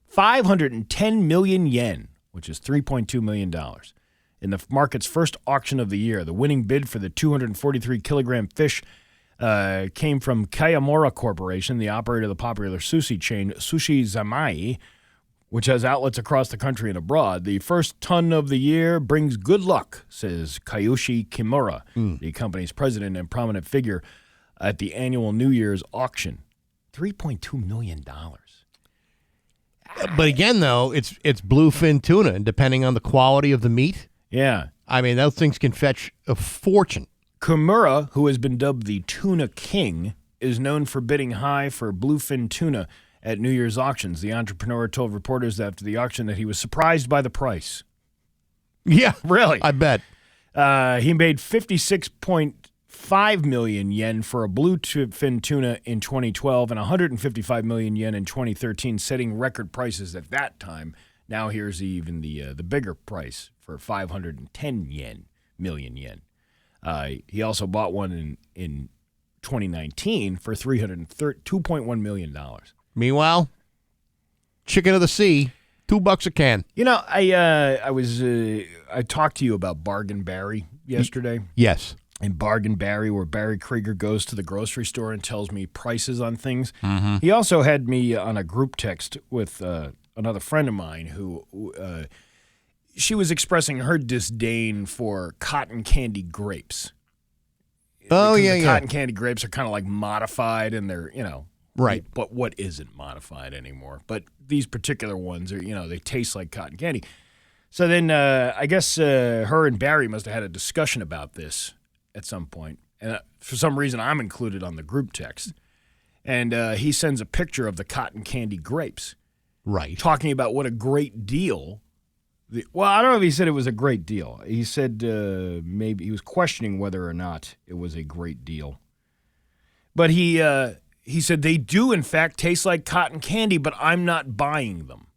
510 million yen, which is $3.2 million. In the market's first auction of the year, the winning bid for the 243-kilogram fish came from Kayamura Corporation, the operator of the popular sushi chain Sushi Zamai, which has outlets across the country and abroad. The first ton of the year brings good luck, says Kayushi Kimura, the company's president and prominent figure at the annual New Year's auction. $3.2 million. But again, though, it's bluefin tuna, and depending on the quality of the meat, yeah, I mean, those things can fetch a fortune. Kimura, who has been dubbed the Tuna King, is known for bidding high for bluefin tuna at New Year's auctions. The entrepreneur told reporters after the auction that he was surprised by the price. Yeah, really. I bet. He made 56.5 million yen for a bluefin tuna in 2012 and 155 million yen in 2013, setting record prices at that time. Now here's even the bigger price for 510 million yen. He also bought one in 2019 for $2.1 million. Meanwhile, chicken of the sea, $2 a can. You know, I talked to you about Bargain Barry yesterday. Yes. In Bargain Barry, where Barry Krieger goes to the grocery store and tells me prices on things. Mm-hmm. He also had me on a group text with another friend of mine who she was expressing her disdain for cotton candy grapes. Oh, Because yeah, the yeah. cotton candy grapes are kind of like modified, and they're, Right. But what isn't modified anymore? But these particular ones are, they taste like cotton candy. So then I guess her and Barry must have had a discussion about this at some point. And for some reason, I'm included on the group text. And he sends a picture of the cotton candy grapes. Right. Talking about what a great deal. Well, I don't know if he said it was a great deal. He said maybe he was questioning whether or not it was a great deal. But he said they do, in fact, taste like cotton candy, but I'm not buying them.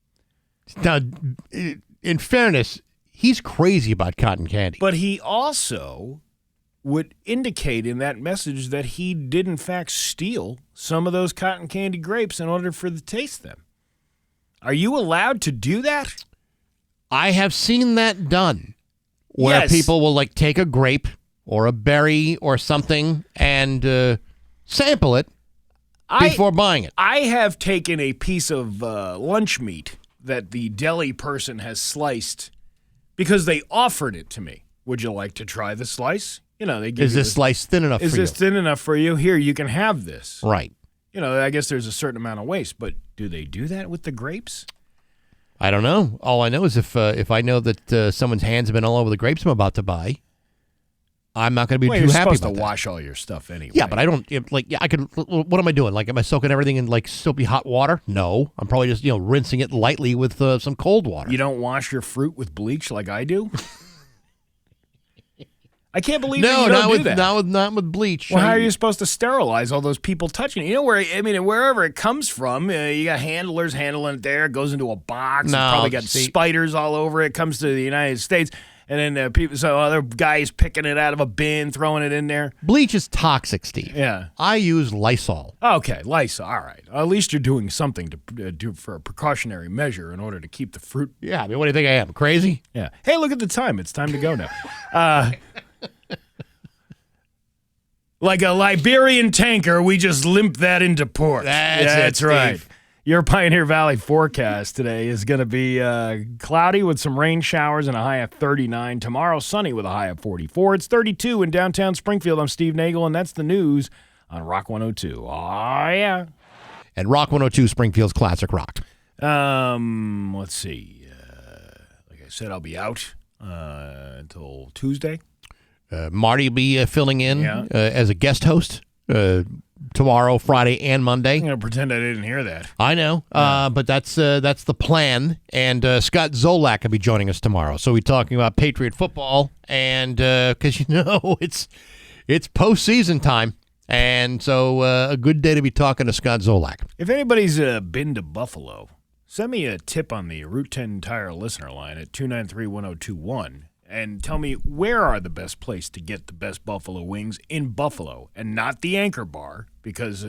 Now, in fairness, he's crazy about cotton candy. But he also would indicate in that message that he did, in fact, steal some of those cotton candy grapes in order for to taste them. Are you allowed to do that? I have seen that done, where Yes. people will like take a grape or a berry or something and sample it before buying it. I have taken a piece of lunch meat that the deli person has sliced because they offered it to me. Would you like to try the slice? They give Is you this slice thin enough for you? Is this thin enough for you? Here, you can have this. Right. I guess there's a certain amount of waste, but do they do that with the grapes? I don't know. All I know is if I know that someone's hands have been all over the grapes I'm about to buy, I'm not going to be too you're happy supposed about to that. wash all your stuff anyway. Yeah, but I don't I could. What am I doing? Like, am I soaking everything in like soapy hot water? No, I'm probably just rinsing it lightly with some cold water. You don't wash your fruit with bleach like I do? I can't believe No, that you don't do that. not with bleach. Well, how are you supposed to sterilize all those people touching it? Wherever it comes from, you got handlers handling it there. It goes into a box. No, it's probably got see- spiders all over it. It comes to the United States. And then other guys picking it out of a bin, throwing it in there. Bleach is toxic, Steve. Yeah. I use Lysol. Okay, Lysol. All right. At least you're doing something to do for a precautionary measure in order to keep the fruit. Yeah, I mean, what do you think I am? Crazy? Yeah. Hey, look at the time. It's time to go now. Like a Liberian tanker, we just limp that into port. That's it, right. Steve. Your Pioneer Valley forecast today is going to be cloudy with some rain showers and a high of 39. Tomorrow, sunny with a high of 44. It's 32 in downtown Springfield. I'm Steve Nagle, and that's the news on Rock 102. Oh, yeah. And Rock 102, Springfield's classic rock. Let's see. Like I said, I'll be out until Tuesday. Marty will be filling in Yeah. as a guest host tomorrow, Friday, and Monday. I'm going to pretend I didn't hear that. I know, but that's the plan. And Scott Zolak will be joining us tomorrow. So we're talking about Patriot football, and because it's postseason time, and so a good day to be talking to Scott Zolak. If anybody's been to Buffalo, send me a tip on the Route 10 Tire listener line at 293-1021 and tell me where are the best place to get the best buffalo wings in Buffalo, and not the Anchor Bar, because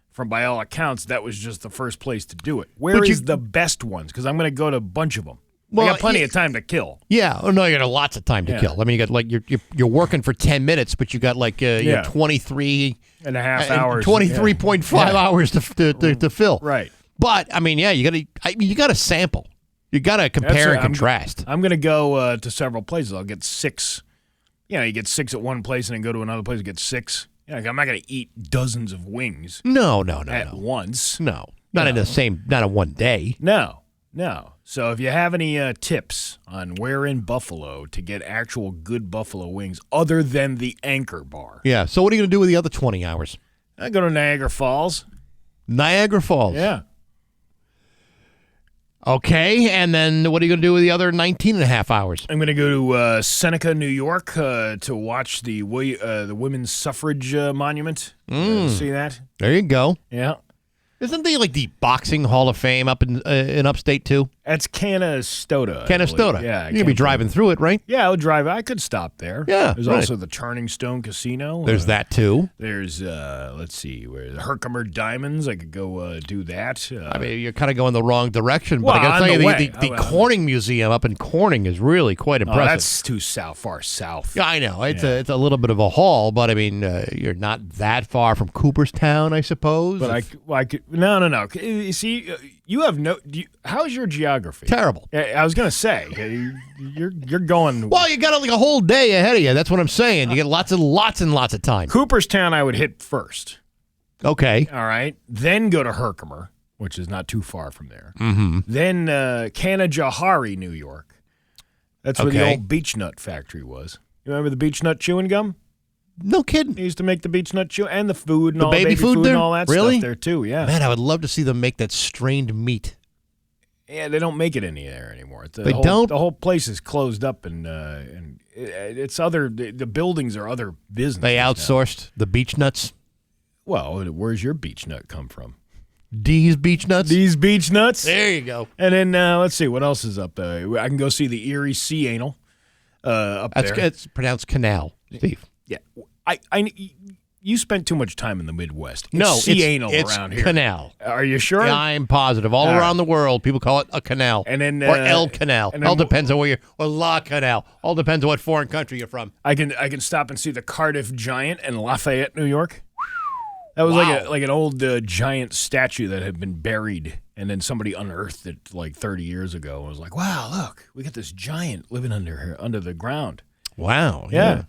from by all accounts that was just the first place to do it. Where is the best ones? Because I'm going to go to a bunch of them. I got plenty of time to kill. Yeah. Oh no, you got lots of time to Yeah. kill. I mean, you got like you're working for 10 minutes, but you got like 23 and a half hours, 23.5 hours to fill. Right. But I mean, yeah, you got to sample. You got to compare and contrast. I'm going to go to several places. I'll get 6. You get 6 at one place and then go to another place and get 6. I'm not going to eat dozens of wings. No. At once. No. Not in one day. No. So if you have any tips on where in Buffalo to get actual good buffalo wings other than the Anchor Bar. Yeah. So what are you going to do with the other 20 hours? I go to Niagara Falls. Niagara Falls. Yeah. Okay, and then what are you going to do with the other 19 and a half hours? I'm going to go to Seneca, New York, to watch the women's suffrage monument. See that? There you go. Yeah. Isn't there like the Boxing Hall of Fame up in upstate too? That's Canastota. Canastota. Yeah. You're going to be driving through it, right? Yeah, I'll drive. I could stop there. Yeah, There's right. also the Turning Stone Casino. There's that too. There's, let's see, the Herkimer Diamonds. I could go do that. I mean, you're kind of going the wrong direction, but Well, I got to on tell the you, way. the Corning Museum up in Corning is really quite impressive. That's too far south. Yeah, I know. It's a little bit of a haul, but I mean, you're not that far from Cooperstown, I suppose. But I could. No. You see, you have no. How's your geography? Terrible. I was gonna say you're going. Well, you got like a whole day ahead of you. That's what I'm saying. You get lots and lots of time. Cooperstown, I would hit first. Okay. All right. Then go to Herkimer, which is not too far from there. Mm-hmm. Then Kanajahari, New York. That's where the Okay. old beech nut factory was. You remember the beech nut chewing gum? No kidding. They used to make the beech nut chew and the food and The all baby food there? and all that Really? stuff there too. Yeah. Man, I would love to see them make that strained meat. Yeah, they don't make it any there anymore. They don't? The whole place is closed up, and it's other. The buildings are other business. They outsourced the beech nuts. Well, where's your beech nut come from? D's beech nuts. These beech nuts. There you go. And then let's see what else is up there. I can go see the Erie Sea Anal up there. It's pronounced canal, Steve. Yeah, you spent too much time in the Midwest. It's No, sea anal it's around here. canal. Are you sure? Yeah, I'm positive. All around the world, people call it a canal. And then, or El Canal. and then All depends on where you're. Or La Canal. All depends on what foreign country you're from. I can stop and see the Cardiff Giant in Lafayette, New York. That was Wow. like an old giant statue that had been buried, and then somebody unearthed it like 30 years ago. And was like, "Wow, look, we got this giant living under the ground." Wow. Yeah.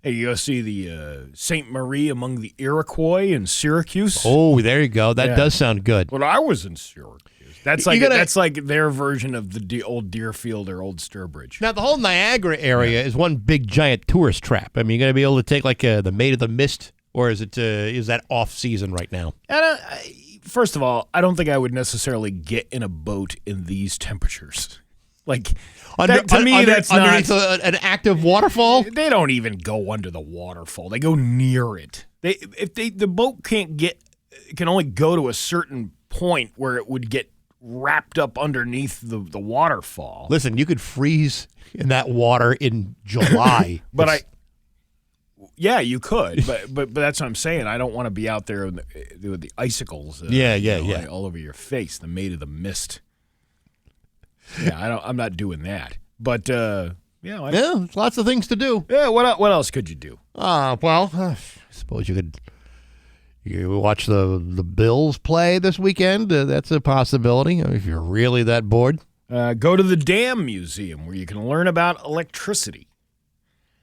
Hey, you go see the Saint Marie among the Iroquois in Syracuse. Oh, there you go. That Yeah. does sound good. Well, I was in Syracuse. That's You like gotta- that's like their version of the old Deerfield or old Sturbridge. Now, the whole Niagara area is one big giant tourist trap. I mean, you're going to be able to take like the Maid of the Mist, or is that off season right now? First of all, I don't think I would necessarily get in a boat in these temperatures. Like, to me, that's underneath not. an active waterfall. They don't even go under the waterfall. They go near it. The boat can only go to a certain point where it would get wrapped up underneath the waterfall. Listen, you could freeze in that water in July. Yeah, you could, but that's what I'm saying. I don't want to be out there with the icicles. Yeah. all over your face. The Maid of the Mist. Yeah, I'm not doing that. But There's lots of things to do. Yeah, what else could you do? I suppose you watch the Bills play this weekend. That's a possibility if you're really that bored. Go to the Dam Museum where you can learn about electricity.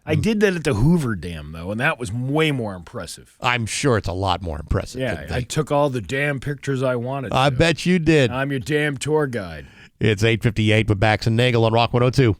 I did that at the Hoover Dam, though, and that was way more impressive. I'm sure it's a lot more impressive. Yeah, I took all the dam pictures I wanted I to. bet you did. I'm your damn tour guide. It's 8:58 with Bax and Nagle on Rock 102.